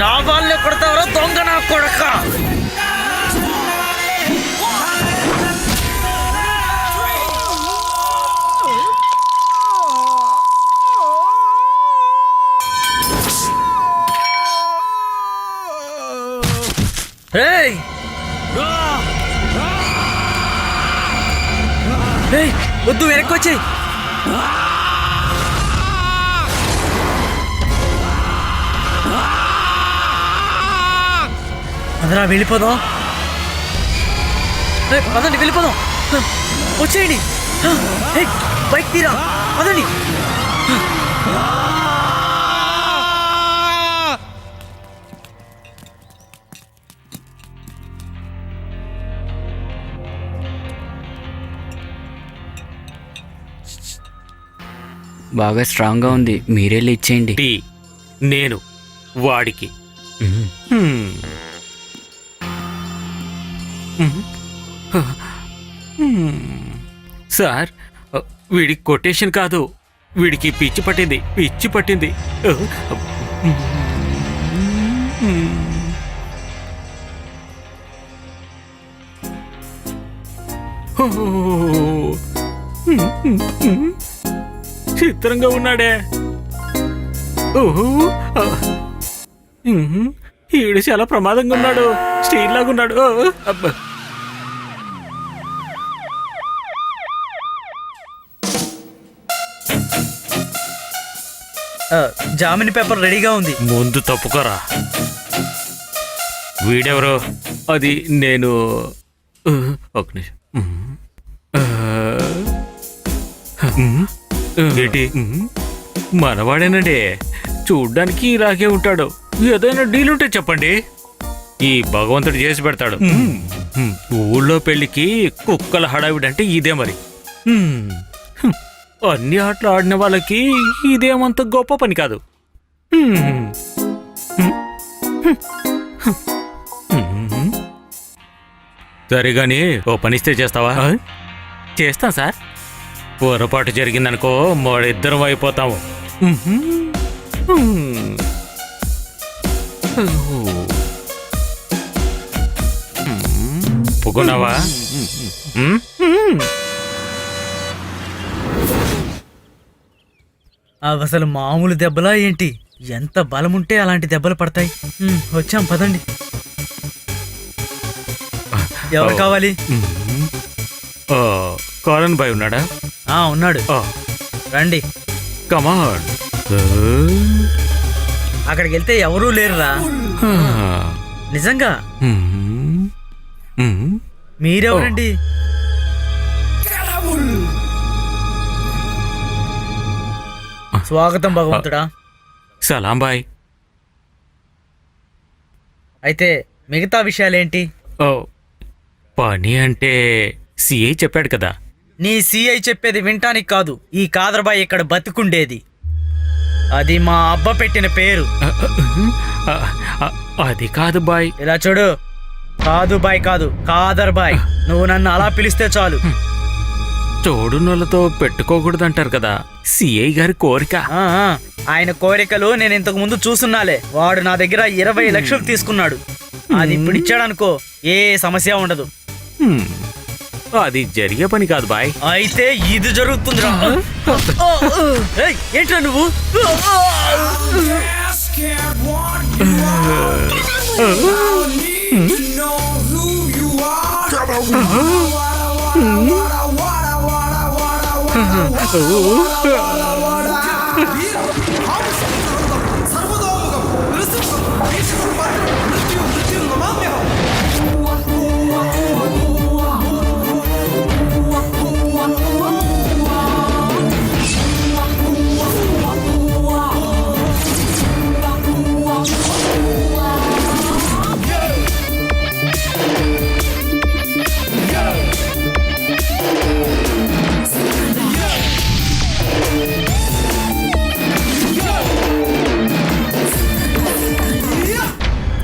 నా వాళ్ళే కొడతావరా దొంగ నా కొడక. ఏయ్ ఏయ్ వద్దు, వెనక్కి వచ్చేయ్. అదరా వెళ్ళిపోదాం. పదండి వెళ్ళిపోదాం. వచ్చేయండి. బైక్ తీరా, పదండి. బాగా స్ట్రాంగ్గా ఉంది, మీరెళ్ళి ఇచ్చేయండి. టీ నేను వాడికి. మ్మ్. హ్మ్. సార్, వీడికి కొటేషన్ కాదు, వీడికి పిచ్చి పట్టింది, పిచ్చి పట్టింది. చిత్రంగా ఉన్నాడే. ఓహో, ఈడు చాలా ప్రమాదంగా ఉన్నాడు, స్టీల్ లాగా ఉన్నాడు. అబ్బా. జామిన్ పేపర్ రెడీగా ఉంది. ముందు తప్పుకోరా. వీడెవరో? అది నేను. ఒక నిమిషం. ఏంటి? మనవాడేనండి, చూడ్డానికి ఇలాగే ఉంటాడు. ఏదైనా డీల్ ఉంటే చెప్పండి, ఈ భగవంతుడు చేసి పెడతాడు. ఊళ్ళో పెళ్లికి కుక్కల హడావిడంటే ఇదే మరి. అన్ని ఆటలు ఆడిన వాళ్ళకి ఇదేమంత గొప్ప పని కాదు. సరిగాని ఓ పనిస్తే చేస్తావా? చేస్తాం సార్. పొరపాటు జరిగిందనుకో మరిద్దరం అయిపోతాము. ఒప్పుకున్నావా? అసలు మామూలు దెబ్బలా ఏంటి? ఎంత బలముంటే అలాంటి దెబ్బలు పడతాయి. వచ్చాం, పదండి. ఎవరు కావాలి? కాలన్ బాయ్ ఉన్నాడా? ఉన్నాడు, రండి. కమాన్. అక్కడికి వెళ్తే ఎవరూ లేరురా. నిజంగా. మీరెవరండి? స్వాగతం భగవంతుడా. సలాం బాయ్. అయితే మిగతా విషయాలేంటి? పని అంటే సిఐ చెప్పాడు కదా. నీ సిఐ చెప్పేది వింటానికి కాదు, ఈ కాదర్బాయ్ ఇక్కడ బతుకుండేది. అది మా అబ్బ పెట్టిన పేరు. అది కాదు బాయ్. ఇలా చూడు, కాదు బాయ్ కాదు, కాదర్బాయ్. నువ్వు నన్ను అలా పిలిస్తే చాలు. తోడునోళ్ళతో పెట్టుకోకూడదంటారు కదా, సిఐ గారి కోరిక. ఆయన కోరికలు నేను ఇంతకు ముందు చూసున్నాలే. వాడు నా దగ్గర 20 లక్షలు తీసుకున్నాడు. అది ఇప్పుడు ఇచ్చాడనుకో ఏ సమస్య ఉండదు. అది జరిగే పని కాదు బాయ్. అయితే ఇది జరుగుతుందిరా. ఏంట్రా నువ్వు?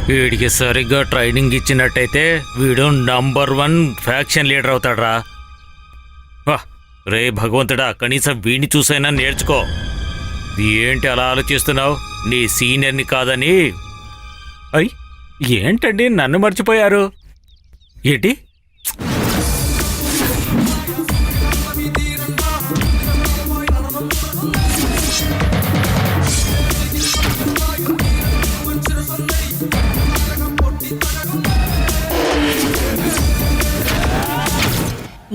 వీడికి సరిగ్గా ట్రైనింగ్ ఇచ్చినట్టయితే వీడు నంబర్ 1 ఫ్యాక్షన్ లీడర్ అవుతాడ్రా. వా రే భగవంతుడా, కనీసం వీడిని చూసైనా నేర్చుకో. ఏంటి అలా ఆలోచిస్తున్నావు? నీ సీనియర్ని కాదని. అయ్ ఏంటండి నన్ను మర్చిపోయారు ఏంటి?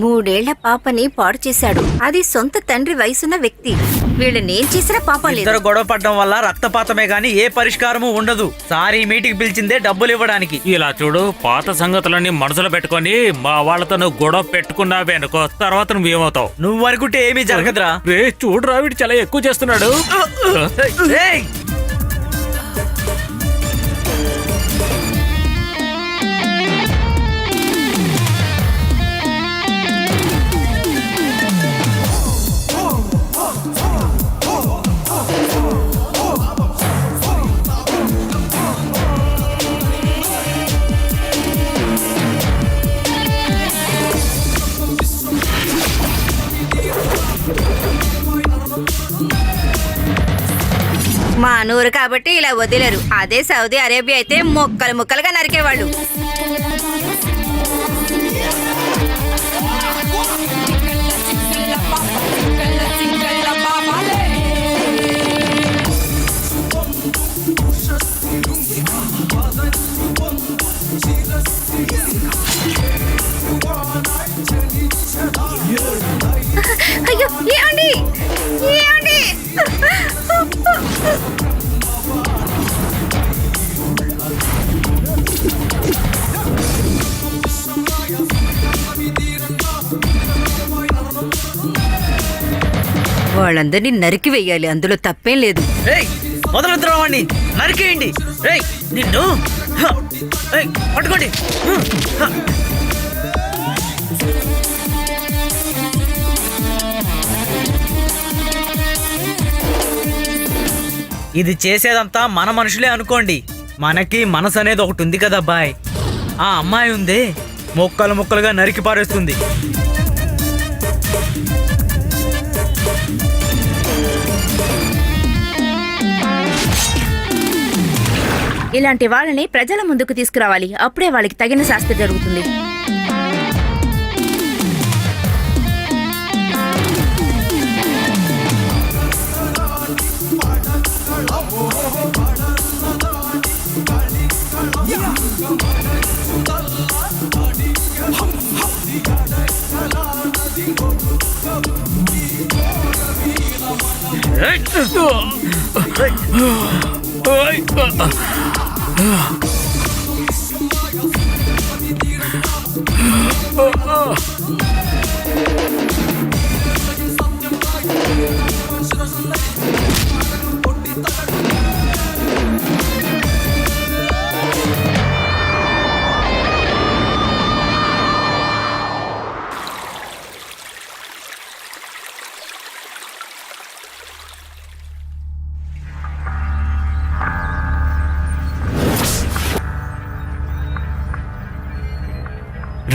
మూడేళ్ల పాపని పాడు చేశాడు. అది సొంత తండ్రి వయసున్న వ్యక్తి. వీళ్ళనేం చేసినా పాపం లేదు. ఇద్దరు గొడవ పడడం వల్ల రక్తపాతమే గాని ఏ పరిష్కారము ఉండదు. సారీ మీటింగ్ పిలిచిందే డబ్బులు ఇవ్వడానికి. ఇలా చూడు, పాత సంగతులన్నీ మనసులో పెట్టుకొని మా వాళ్ళతో నువ్వు గొడవ పెట్టుకున్నావే అనుకో, తర్వాత నువ్వేమవుతావు? నువ్వు అనుకుంటే ఏమీ జరగదురా. రే చూడురా, వీడు చాలా ఎక్కువ చేస్తున్నాడు. ఏయ్! మా నూరు కాబట్టి ఇలా వదిలేరు. అదే సౌదీ అరేబియా అయితే ముక్కలు ముక్కలుగా నరికేవాళ్ళు. అయ్యో ఏమండి, ఏమండి? వాళ్ళందరినీ నరికి వెయ్యాలి, అందులో తప్పేం లేదు. ఏయ్! వదలొద్దురా వాణ్ణి, నరికేయండి. ఏయ్! నిన్ను హ! ఏయ్! పట్టుకోండి. హ! ఇది చేసేదంతా మన మనుషులే అనుకోండి. మనకి మనసు అనేది ఒకటి ఉంది కదా అబ్బాయ్. ఆ అమ్మాయి ఉందే, ముక్కలు ముక్కలుగా నరికి పారేస్తుంది. ఇలాంటి వాళ్ళని ప్రజల ముందుకు తీసుకురావాలి. అప్పుడే వాళ్ళకి తగిన శాస్తి జరుగుతుంది.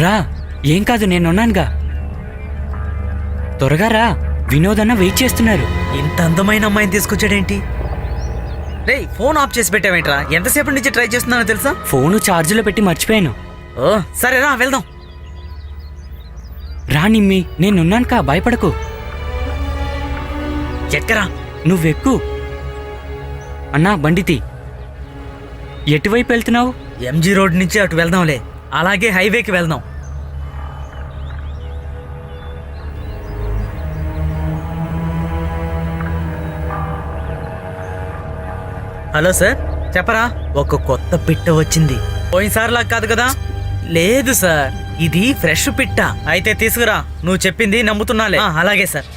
రా, ఏం కాదు, నేనున్నానుగా. త్వరగా రా, వినోదన్న వెయిట్ చేస్తున్నారు. ఇంత అందమైన అమ్మాయిని తీసుకొచ్చాడేంటి? రే ఫోన్ ఆఫ్ చేసి పెట్టావేంట్రా? ఎంతసేపటి నుంచి ట్రై చేస్తున్నానో తెలుసా? ఫోను ఛార్జీలో పెట్టి మర్చిపోయాను. ఓ సరేరా వెళ్దాం. రా నిమ్మి, నేనున్నానుకా, భయపడకు. ఎక్కరా? నువ్వెక్కు. అన్నా బండితి. ఎటువైపు వెళ్తున్నావు? ఎంజీ రోడ్ నుంచి అటు వెళ్దాంలే. అలాగే హైవేకి వెళ్దాం. హలో సార్, చెప్పరా? ఒక కొత్త పిట్ట వచ్చింది. పోయినసారిలా కాదు కదా? లేదు సార్, ఇది ఫ్రెష్ పిట్ట. అయితే తీసుకురా, నువ్వు చెప్పింది నమ్ముతున్నాలే. అలాగే సార్.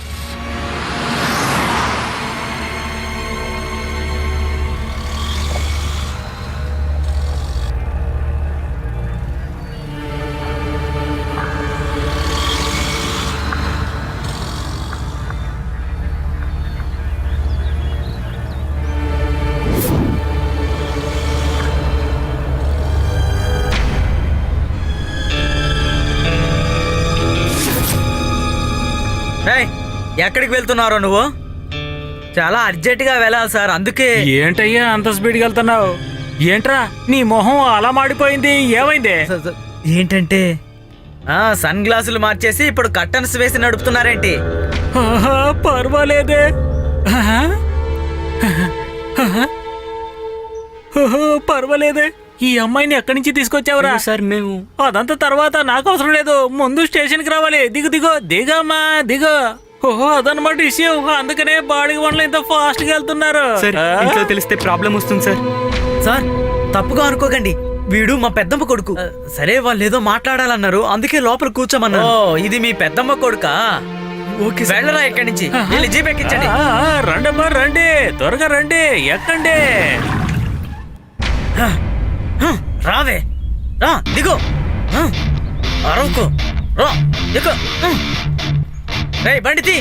ఏయ్, ఎక్కడికి వెళ్తున్నారో నువ్వు? చాలా అర్జెంటుగా వెళ్ళాలి సార్, అందుకే. ఏంటయ్యా అంత స్పీడ్కి వెళ్తున్నావు? ఏంట్రా నీ మొహం అలా మాడిపోయింది, ఏమైంది? ఏంటంటే సన్ గ్లాసులు మార్చేసి ఇప్పుడు కర్టన్స్ వేసి నడుపుతున్నారేంటి? ఆహా, పర్వాలేదే. ఆహా, ఆహా, పర్వాలేదే. ఈ అమ్మాయిని ఎక్కడి నుంచి తీసుకొచ్చావురా? సార్ మేము అదంతా తర్వాత, నాకు అవసరం లేదు. ముందు స్టేషన్కి రావాలి. దిగమ్మా దిగు. ఓహో, అదనమాట విషయం. అందుకనే బాడీ వంటలు ఇంత ఫాస్ట్ గా వెళ్తున్నారు. సార్ ఇంట్లో తెలిస్తే ప్రాబ్లం వస్తుంది సార్. సార్ తప్పుగా అనుకోకండి, వీడు మా పెద్దమ్మ కొడుకు. సరే, వాళ్ళు ఏదో మాట్లాడాలన్నారు, అందుకే లోపల కూర్చోమన్నారు. ఓ, ఇది మీ పెద్దమ్మ కొడుకా? ఓకే, వెళ్ళరా ఇక్కడి నుంచి. వెళ్ళి జీప్ ఎక్కించండి. రండమ్మా రండి, త్వరగా రండి, ఎక్కండి. రావే, రా, దిగు. అరవకు, రా, దిగు. రేయ్, బండి తీ.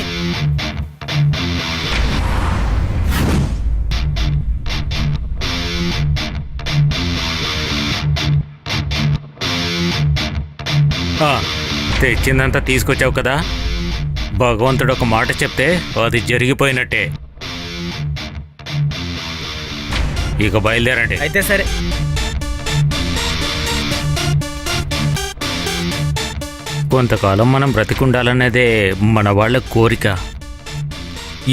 తెచ్చిందంతా తీసుకొచ్చావు కదా. భగవంతుడు ఒక మాట చెప్తే అది జరిగిపోయినట్టే. ఇక బయలుదేరండి. అయితే సరే. కొంతకాలం మనం బ్రతికుండాలనేదే మన వాళ్ళ కోరిక.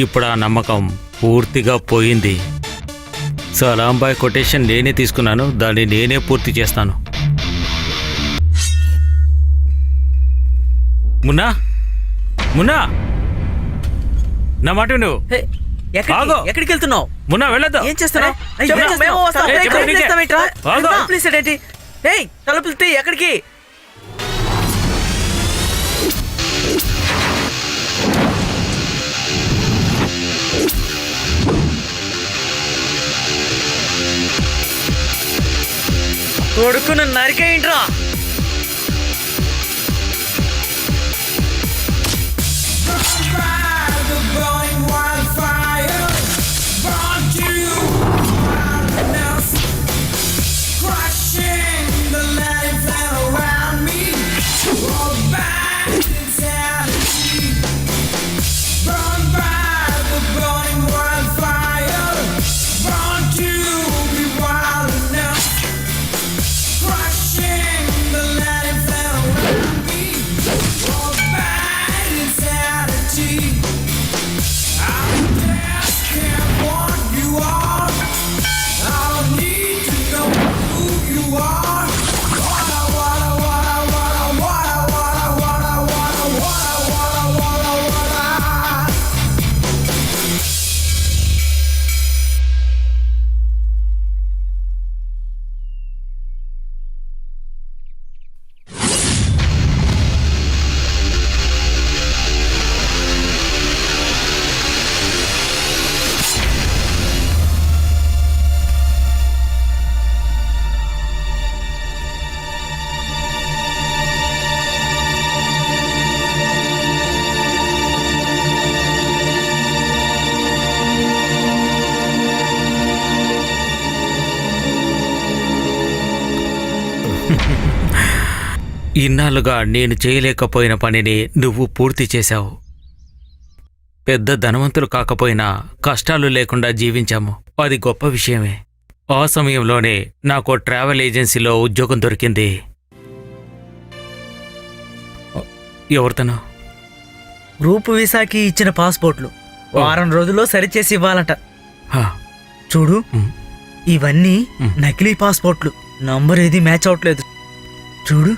ఇప్పుడు ఆ నమ్మకం పూర్తిగా పోయింది. సలాంబాయ్ కొటేషన్ నేనే తీసుకున్నాను, దాన్ని నేనే పూర్తి చేస్తాను. మున్నా, మున్నా, నా మాట నువ్వు ఆగు. ఎక్కడికి వెళ్తున్నావు? మున్నా, వెళ్ళొద్దు. ఏం చేస్తున్నావు? తలుపులు తీ. ఎక్కడికి? కొడుకును నరికేయండిరా. ఇన్నాళ్ళుగా నేను చేయలేకపోయిన పనిని నువ్వు పూర్తి చేశావు. పెద్ద ధనవంతులు కాకపోయినా కష్టాలు లేకుండా జీవించాము, అది గొప్ప విషయమే. ఆ సమయంలోనే నాకు ట్రావెల్ ఏజెన్సీలో ఉద్యోగం దొరికింది. ఎవరితను? గ్రూప్ వీసాకి ఇచ్చిన పాస్పోర్ట్లు వారం రోజుల్లో సరిచేసి ఇవ్వాలంట. హా, చూడు, ఉమ్. ఇవన్నీ నకిలీ పాస్పోర్ట్లు. నంబర్ ఏది మ్యాచ్ అవట్లేదు. చూడు.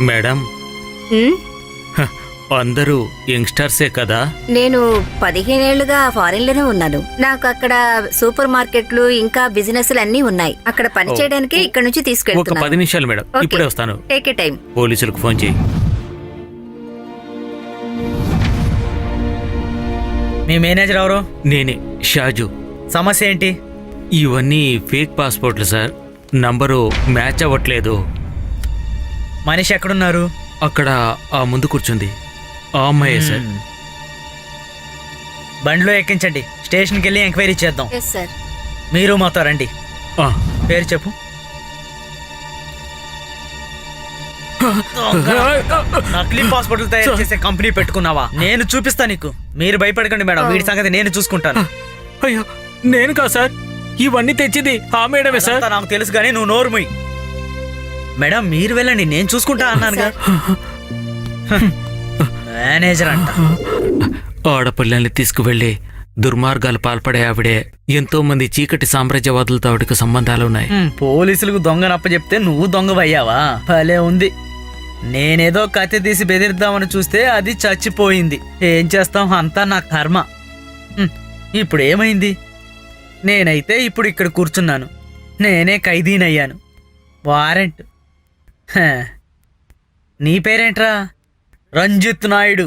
మేడం, ఉమ్, హ, అందరూ యంగ్స్టర్సే కదా? నేను 15 ఏళ్లుగా ఫారెన్ లోనే ఉన్నాను. నాకు అక్కడ సూపర్ మార్కెట్లు ఇంకా బిజినెస్లు అన్నీ ఉన్నాయి. అక్కడ పని చేయడానికి ఇక్కడ నుంచి ఒక తీసుకెళ్తున్నాను. 10 నిమిషాలు మేడం, ఓకే. ఇప్పుడే వస్తాను. Take a time. పోలీసులకు ఫోన్ చేయి. మీ మేనేజర్ ఎవరు? నేనే, షాజు. సమస్య ఏంటి? ఇవన్నీ ఫేక్ పాస్పోర్ట్లు సార్. నంబరు మ్యాచ్ అవ్వట్లేదు. మనిషి ఎక్కడున్నారు? అక్కడ ఆ ముందు కూర్చుంది ఆ అమ్మాయే సార్. బండిలో ఎక్కించండి, స్టేషన్కి వెళ్ళి ఎంక్వైరీ చేద్దాం. Yes sir. మీరు మాతో రండి. ఆ, పేరు చెప్పు. నకిలీ పాస్పోర్ట్లు తయారు చేసే కంపెనీ పెట్టుకున్నావా? నేను చూపిస్తా నీకు. మీరు భయపడకండి మేడం, వీడి సంగతి నేను చూసుకుంటాను. అయ్యో, నేను కాదు సార్, ఇవన్నీ తెచ్చింది ఆ మేడమే సార్. అదంతా నాకు తెలుసు కానీ నువ్వు నోరు మూయి. మేడం మీరు వెళ్ళండి, నేను చూసుకుంటా అన్నానుగా. మేనేజర్ అంట. ఆడపిల్లల్ని తీసుకువెళ్ళి దుర్మార్గాలు పాల్పడే ఆవిడే. ఎంతో మంది చీకటి సామ్రాజ్యవాదులతో ఆవిడకి సంబంధాలున్నాయి. పోలీసులకు దొంగనప్ప చెప్తే నువ్వు దొంగవయ్యావా? భలే ఉంది. నేనేదో కత్తి తీసి బెదిరిద్దామని చూస్తే అది చచ్చిపోయింది. ఏం చేస్తాం, అంతా నా కర్మ. ఇప్పుడు ఏమైంది? నేనైతే ఇప్పుడు ఇక్కడ కూర్చున్నాను. నేనే ఖైదీనయ్యాను. వారెంట్. హ. నీ పేరేంట్రా? రంజిత్ నాయుడు.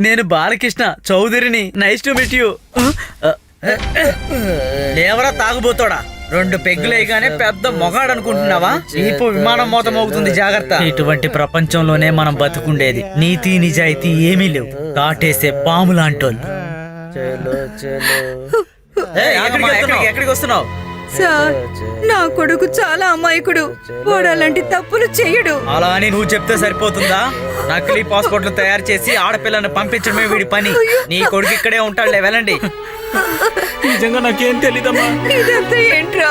నేను బాలకృష్ణ చౌదరిని. Nice to meet you. లేవరా తాగుబోతాడా? 2 పెగ్గులేయగానే పెద్ద మొగాడు అనుకుంటున్నావా? ఈపు విమానం మోత మోగుతుంది, జాగ్రత్త. ఇటువంటి ప్రపంచంలోనే మనం బతుకుండేది. నీతి నిజాయితీ ఏమీ లేవు. కాటేసే పాము లాంటోళ్ళు. ఎక్కడికి వస్తున్నావు? సార్, నా కొడుకు చాలా అమాయకుడు. వాడు అలాంటి తప్పులు చెయ్యడు. అలా అని నువ్వు చెప్తే సరిపోతుందా? నకిలీ పాస్పోర్ట్లు తయారు చేసి ఆడపిల్లను పంపించడమే వీడి పని. నీ కొడుకు ఇక్కడే ఉంటాడులే, వెళ్ళండి. నిజంగా నాకేం తెలీదమ్మా. ఇదంతా ఏంట్రా?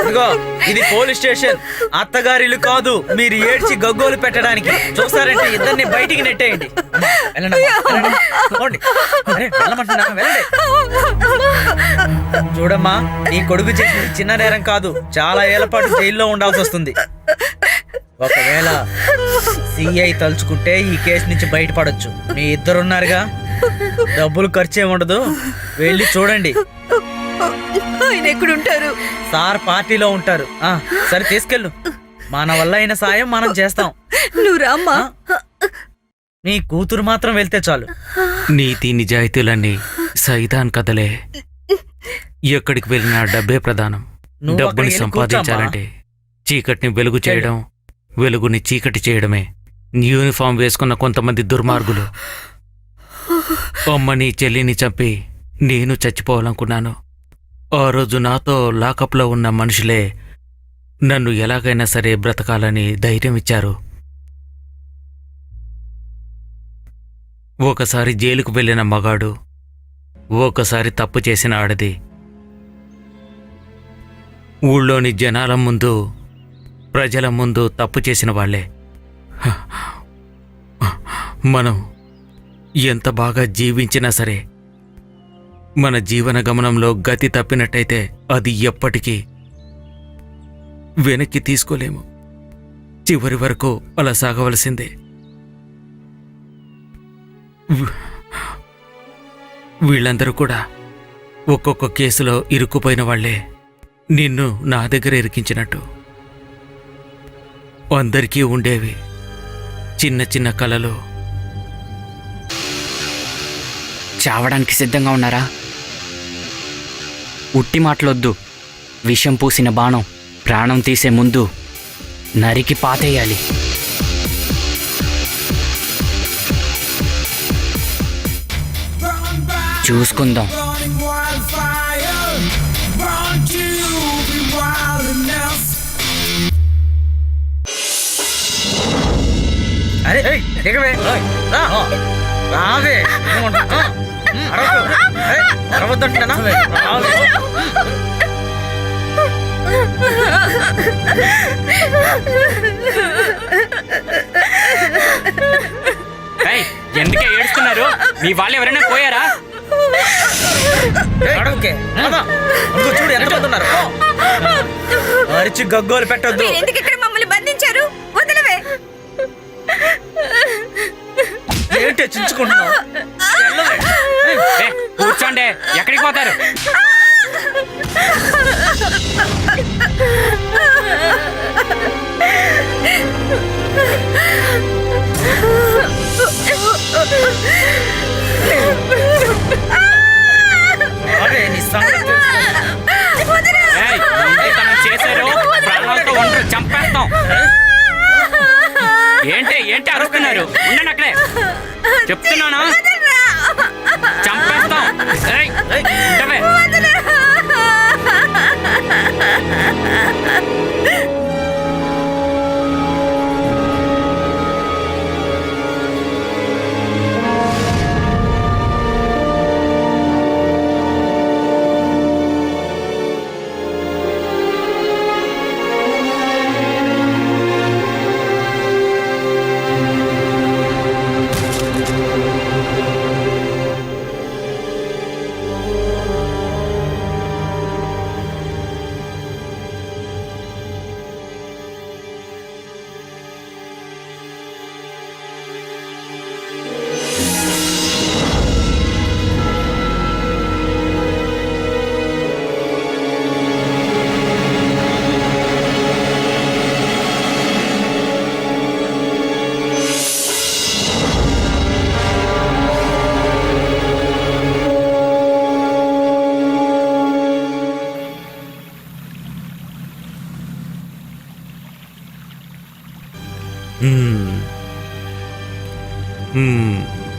ఇదిగో, ఇది పోలీస్ స్టేషన్, అత్తగారిలు కాదు. మీరు ఏడ్చి గగ్గోలు పెట్టడానికి. చూస్తారంటే ఇద్దరిని బయటికి నెట్టేయండి. వెళ్ళండి అమ్మా, వెళ్ళండి. పోండి. అరే, వెళ్ళమంటున్నా, వెళ్ళండి. చూడమ్మా, నీ కొడుకు చేసింది చిన్న నేరం కాదు. చాలా ఏళ్ల పాటు జైల్లో ఉండాల్సి వస్తుంది. ఒకవేళ సిఐ తలుచుకుంటే ఈ కేసు నుంచి బయటపడొచ్చు. మీ ఇద్దరున్నారుగా, డబ్బులు ఖర్చే ఉండదు. వెళ్ళి చూడండి. ఆయన ఎక్కడుంటారు? సార్ పార్టీలో ఉంటారు. సరే తీసుకెళ్ళు. మన వల్ల అయిన సాయం మనం చేస్తాం. నువ్వు రామ్మా. నీ కూతురు మాత్రం వెళ్తే చాలు. నీతి నిజాయితీలన్నీ సైతాన్ కథలే. ఎక్కడికి వెళ్ళినా డబ్బే ప్రధానం. నువ్వు డబ్బుని అక్కడికి వెళ్ళి సంపాదించాలంటే చీకటిని వెలుగు చేయడం, వెలుగుని చీకటి చేయడమే. యూనిఫామ్ వేసుకున్న కొంతమంది దుర్మార్గులు అమ్మని చెల్లిని చంపి నేను చచ్చిపోవాలనుకున్నాను. ఆ రోజు నాతో లాకప్లో ఉన్న మనుషులే నన్ను ఎలాగైనా సరే బ్రతకాలని ధైర్యం ఇచ్చారు. ఒకసారి జైలుకు వెళ్ళిన మగాడు, ఒకసారి తప్పు చేసిన ఆడది ఊళ్ళోని జనాల ముందు, ప్రజల ముందు తప్పు చేసిన వాళ్లే. మనం ఎంత బాగా జీవించినా సరే మన జీవన గమనంలో గతి తప్పినట్టయితే అది ఎప్పటికీ వెనక్కి తీసుకోలేము. చివరి వరకు అలా సాగవలసిందే. వీళ్ళందరూ కూడా ఒక్కొక్క కేసులో ఇరుక్కుపోయిన వాళ్లే. నిన్ను నా దగ్గర ఇరికించినట్టు అందరికీ ఉండేవి చిన్న చిన్న కలలు. చావడానికి సిద్ధంగా ఉన్నారా? ఉట్టి మాటలొద్దు. విషం పూసిన బాణం ప్రాణం తీసే ముందు నరికి పాతేయాలి. చూసుకుందాం. అరే దిగవే, రా. రావే. అరవద్దంటున్నా. ఎందుకే ఏడుస్తున్నారు? మీ వాళ్ళు ఎవరైనా పోయారా? చూడు ఎంతమంది ఉన్నారు. అరిచి గగ్గోలు పెట్టొద్దు. ఎందుకు ఇక్కడ మమ్మల్ని బంధించారు? వదిలవే. ఏంటే చించుకుంటున్నావు? వెళ్ళవే. ఏ, కూర్చోండి, ఎక్కడికి పోతారు? అరే, నీ సంగతి తెలుసు. ఏయ్, మొండితనం చేశారు, ప్రాణాలతో ఉండరు, చంపేస్తాం. ఏంటి అరుస్తున్నారు? ఉండండి అక్కడే, చెప్తున్నానా? చంపేస్తాం. ఏయ్, ఉండవే.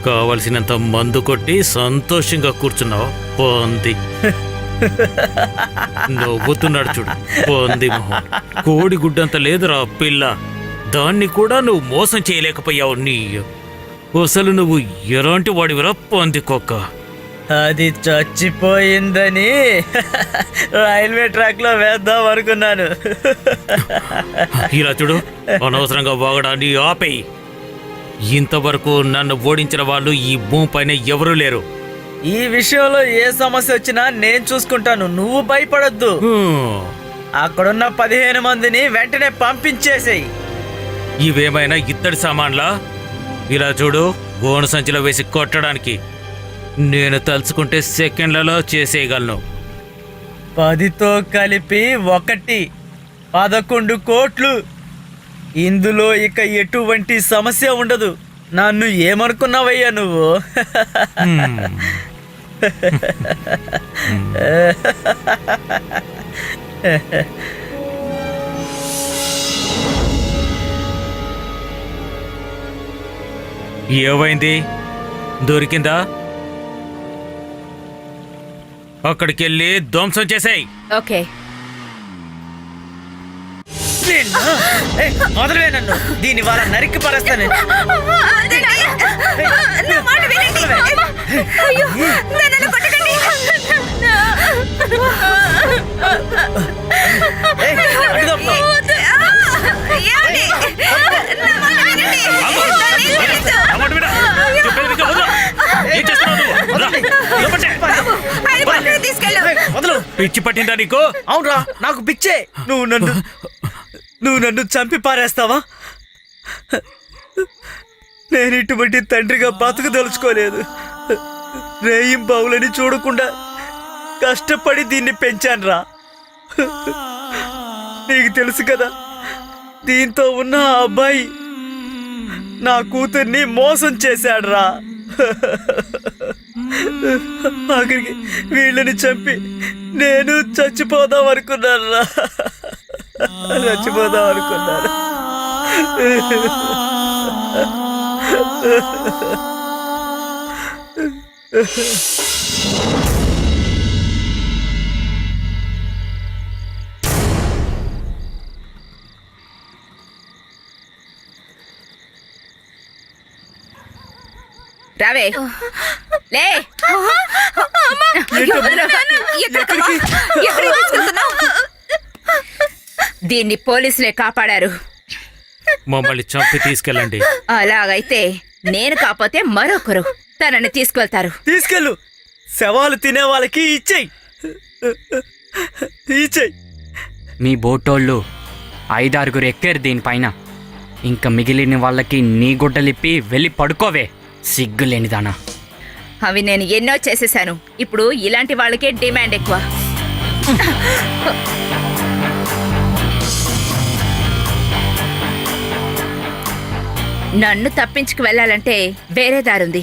కావలసినంత మందు కొట్టి సంతోషంగా కూర్చున్నావు పోంది. నవ్వుతున్నాడు చూడు పోంది మొహం. కోడి గుడ్డంత లేదురా పిల్ల, దాన్ని కూడా నువ్వు మోసం చేయలేకపోయావు. నీ అసలు నువ్వు ఎలాంటి వాడివిరా పోంది కుక్క. అది చచ్చిపోయిందని రైల్వే ట్రాక్ లో వేద్దాం అనుకున్నాను. ఇలా చూడు, అనవసరంగా వాగడాన్ని ఆపేయి. ఇంతవరకు నన్ను ఓడించిన వాళ్ళు ఈ భూమిపైన ఎవరూ లేరు. ఈ విషయంలో ఏ సమస్య వచ్చినా నేను చూసుకుంటాను, నువ్వు భయపడొద్దు. అక్కడున్న 15 మందిని వెంటనే పంపించేసేయి. ఇవేమైనా ఇత్తడి సామాన్లా? ఇలా చూడు, గోను సంచిలో వేసి కొట్టడానికి నేను తలుచుకుంటే సెకండ్లలో చేసేయగలను. 10తో కలిపి 11 కోట్లు. ఇందులో ఇక ఎటువంటి సమస్య ఉండదు. నన్ను ఏమనుకున్నావయ్యా నువ్వు? ఏమైంది? దొరికిందా? అక్కడికెళ్ళి ధ్వంసం చేసాయి. ఓకే. మొదలవే నన్ను, దీని వాళ్ళ నరికి పరేస్తాను. పిచ్చి పట్టిందా నీకు? అవునరా, నాకు పిచ్చే. నువ్వు నన్ను చంపి పారేస్తావా? నేను ఇటువంటి తండ్రిగా బతుకుదలుచుకోలేదు. రేయిం బావులని చూడకుండా కష్టపడి దీన్ని పెంచానురా. నీకు తెలుసు కదా, దీంతో ఉన్న ఆ అబ్బాయి నా కూతుర్ని మోసం చేశాడురా. ఆఖరికి వీళ్ళని చంపి నేను చచ్చిపోదాం అనుకున్నాను. రావే, లే. ఎక్కడికి తీసుకెళ్తున్నావ్? దీన్ని పోలీసులే కాపాడారు. మమ్మల్ని చంపి తీసుకెళ్ళండి. అలాగైతే నేను కాకపోతే మరొకరు తనని తీసుకెళ్తారు. తీసుకెళ్ళు, శవాలు తినే వాళ్ళకి ఇచ్చేయి. మీ బోటోళ్ళు 5-6 ఎక్కారు దీనిపైన. ఇంకా మిగిలిన వాళ్ళకి నీ గుడ్డలిప్పి వెళ్ళి పడుకోవే. సిగ్గులేనిదానా. అవి నేను ఎన్నో చేసేసాను. ఇప్పుడు ఇలాంటి వాళ్ళకే డిమాండ్ ఎక్కువ. నన్ను తప్పించుకు వెళ్ళాలంటే వేరే దారుంది.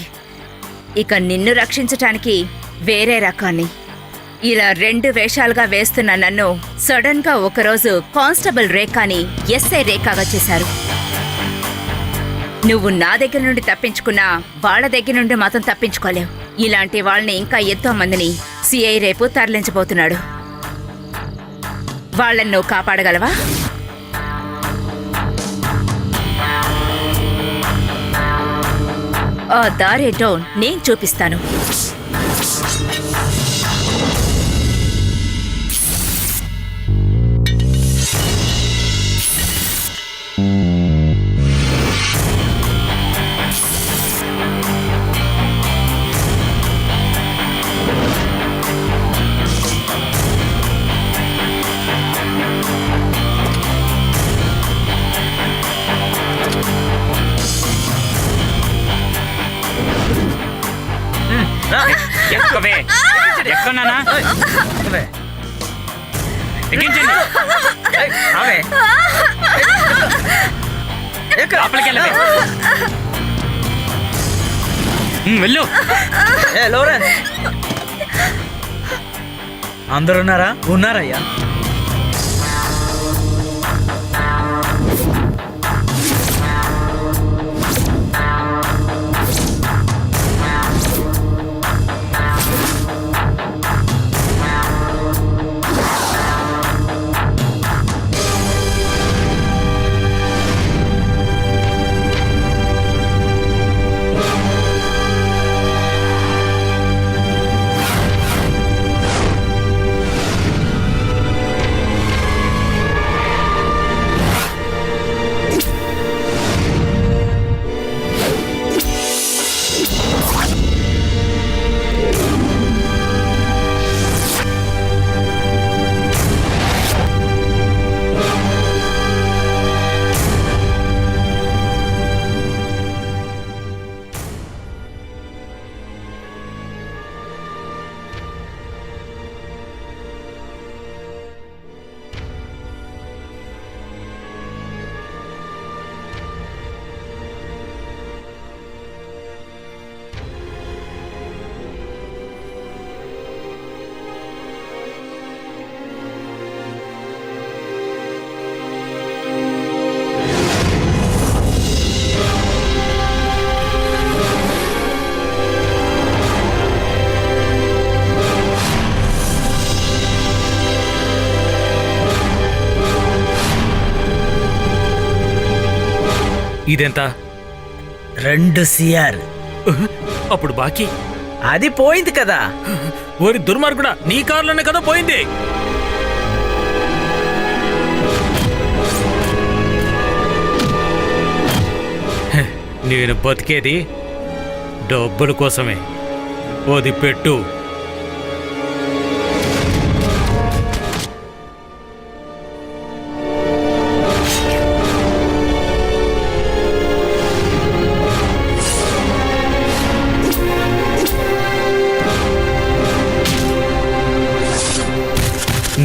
ఇక నిన్ను రక్షించటానికి వేరే రకాన్ని. ఇలా 2 వేషాలుగా వేస్తున్న నన్ను సడన్ గా ఒకరోజు కానిస్టేబుల్ రేఖాని ఎస్ఐ రేఖాగా చేశారు. నువ్వు నా దగ్గర నుండి తప్పించుకున్నా వాళ్ళ దగ్గర నుండి మాత్రం తప్పించుకోలేవు. ఇలాంటి వాళ్ళని ఇంకా ఎంతో మందిని సిఐ రేపు తరలించబోతున్నాడు. వాళ్ళని నువ్వు కాపాడగలవా? ఆ దారేటో నేను చూపిస్తాను. ఎక్కవే. ఎక్కన్నానా? ఎక్కించండి. లోపలికి వెళ్ళవే. వెళ్ళు. అందరు ఉన్నారా? ఉన్నారయ్యా. ఇదెంత? 2 CR. అప్పుడు బాకీ అది పోయింది కదా. ఓరి దుర్మార్గుడా, నీ కారులోనే కదా పోయింది. నేను బతికేది డబ్బుల కోసమే. ఓది పెట్టు.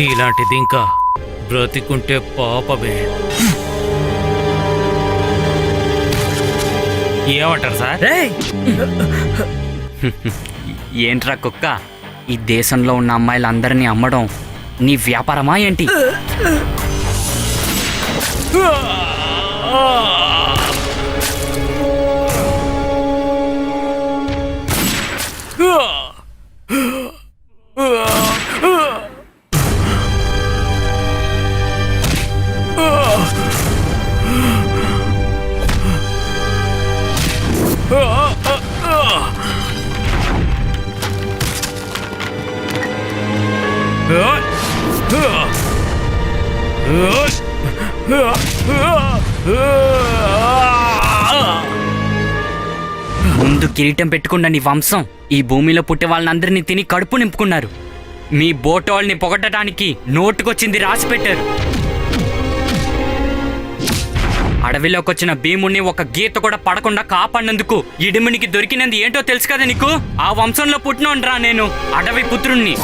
నీలాంటిది ఇంకా బ్రతికుంటే పాపమే. ఏమంటారు సార్? ఏంట్రా కుక్క, ఈ దేశంలో ఉన్న అమ్మాయిలందరినీ అమ్మడం నీ వ్యాపారమా ఏంటి? ముందు కిరీటం పెట్టుకున్న నీ వంశం ఈ భూమిలో పుట్టే వాళ్ళందరినీ తిని కడుపు నింపుకున్నారు. మీ బోటోల్ని పొగట్టడానికి నోటుకొచ్చింది రాసి పెట్టారు. అడవిలోకి వచ్చిన భీముణ్ణి ఒక గీత కూడా పడకుండా కాపాడినందుకు ఇడిమునికి దొరికినది ఏంటో తెలుసు కదా నీకు? ఆ వంశంలో పుట్టినోండ్రా నేను, అడవి పుత్రుణ్ణి.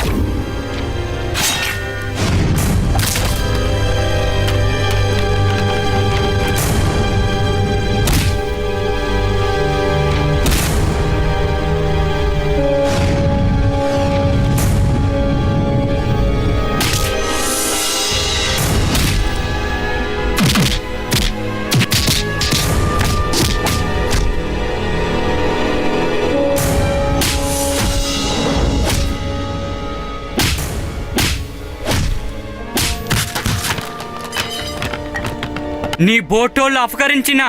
నీ బోటోళ్ళు అపహరించిన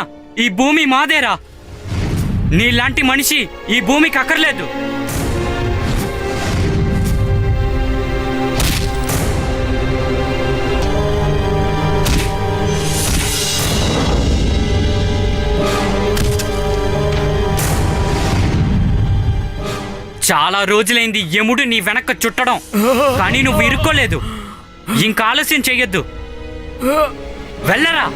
ఈ భూమి మాదేరా. నీలాంటి మనిషి ఈ భూమికి అక్కర్లేదు. చాలా రోజులైంది యముడు నీ వెనక చుట్టడం, కానీ నువ్వు ఇరుక్కోలేదు. ఇంకా ఆలస్యం చెయ్యొద్దు, వెళ్ళరా.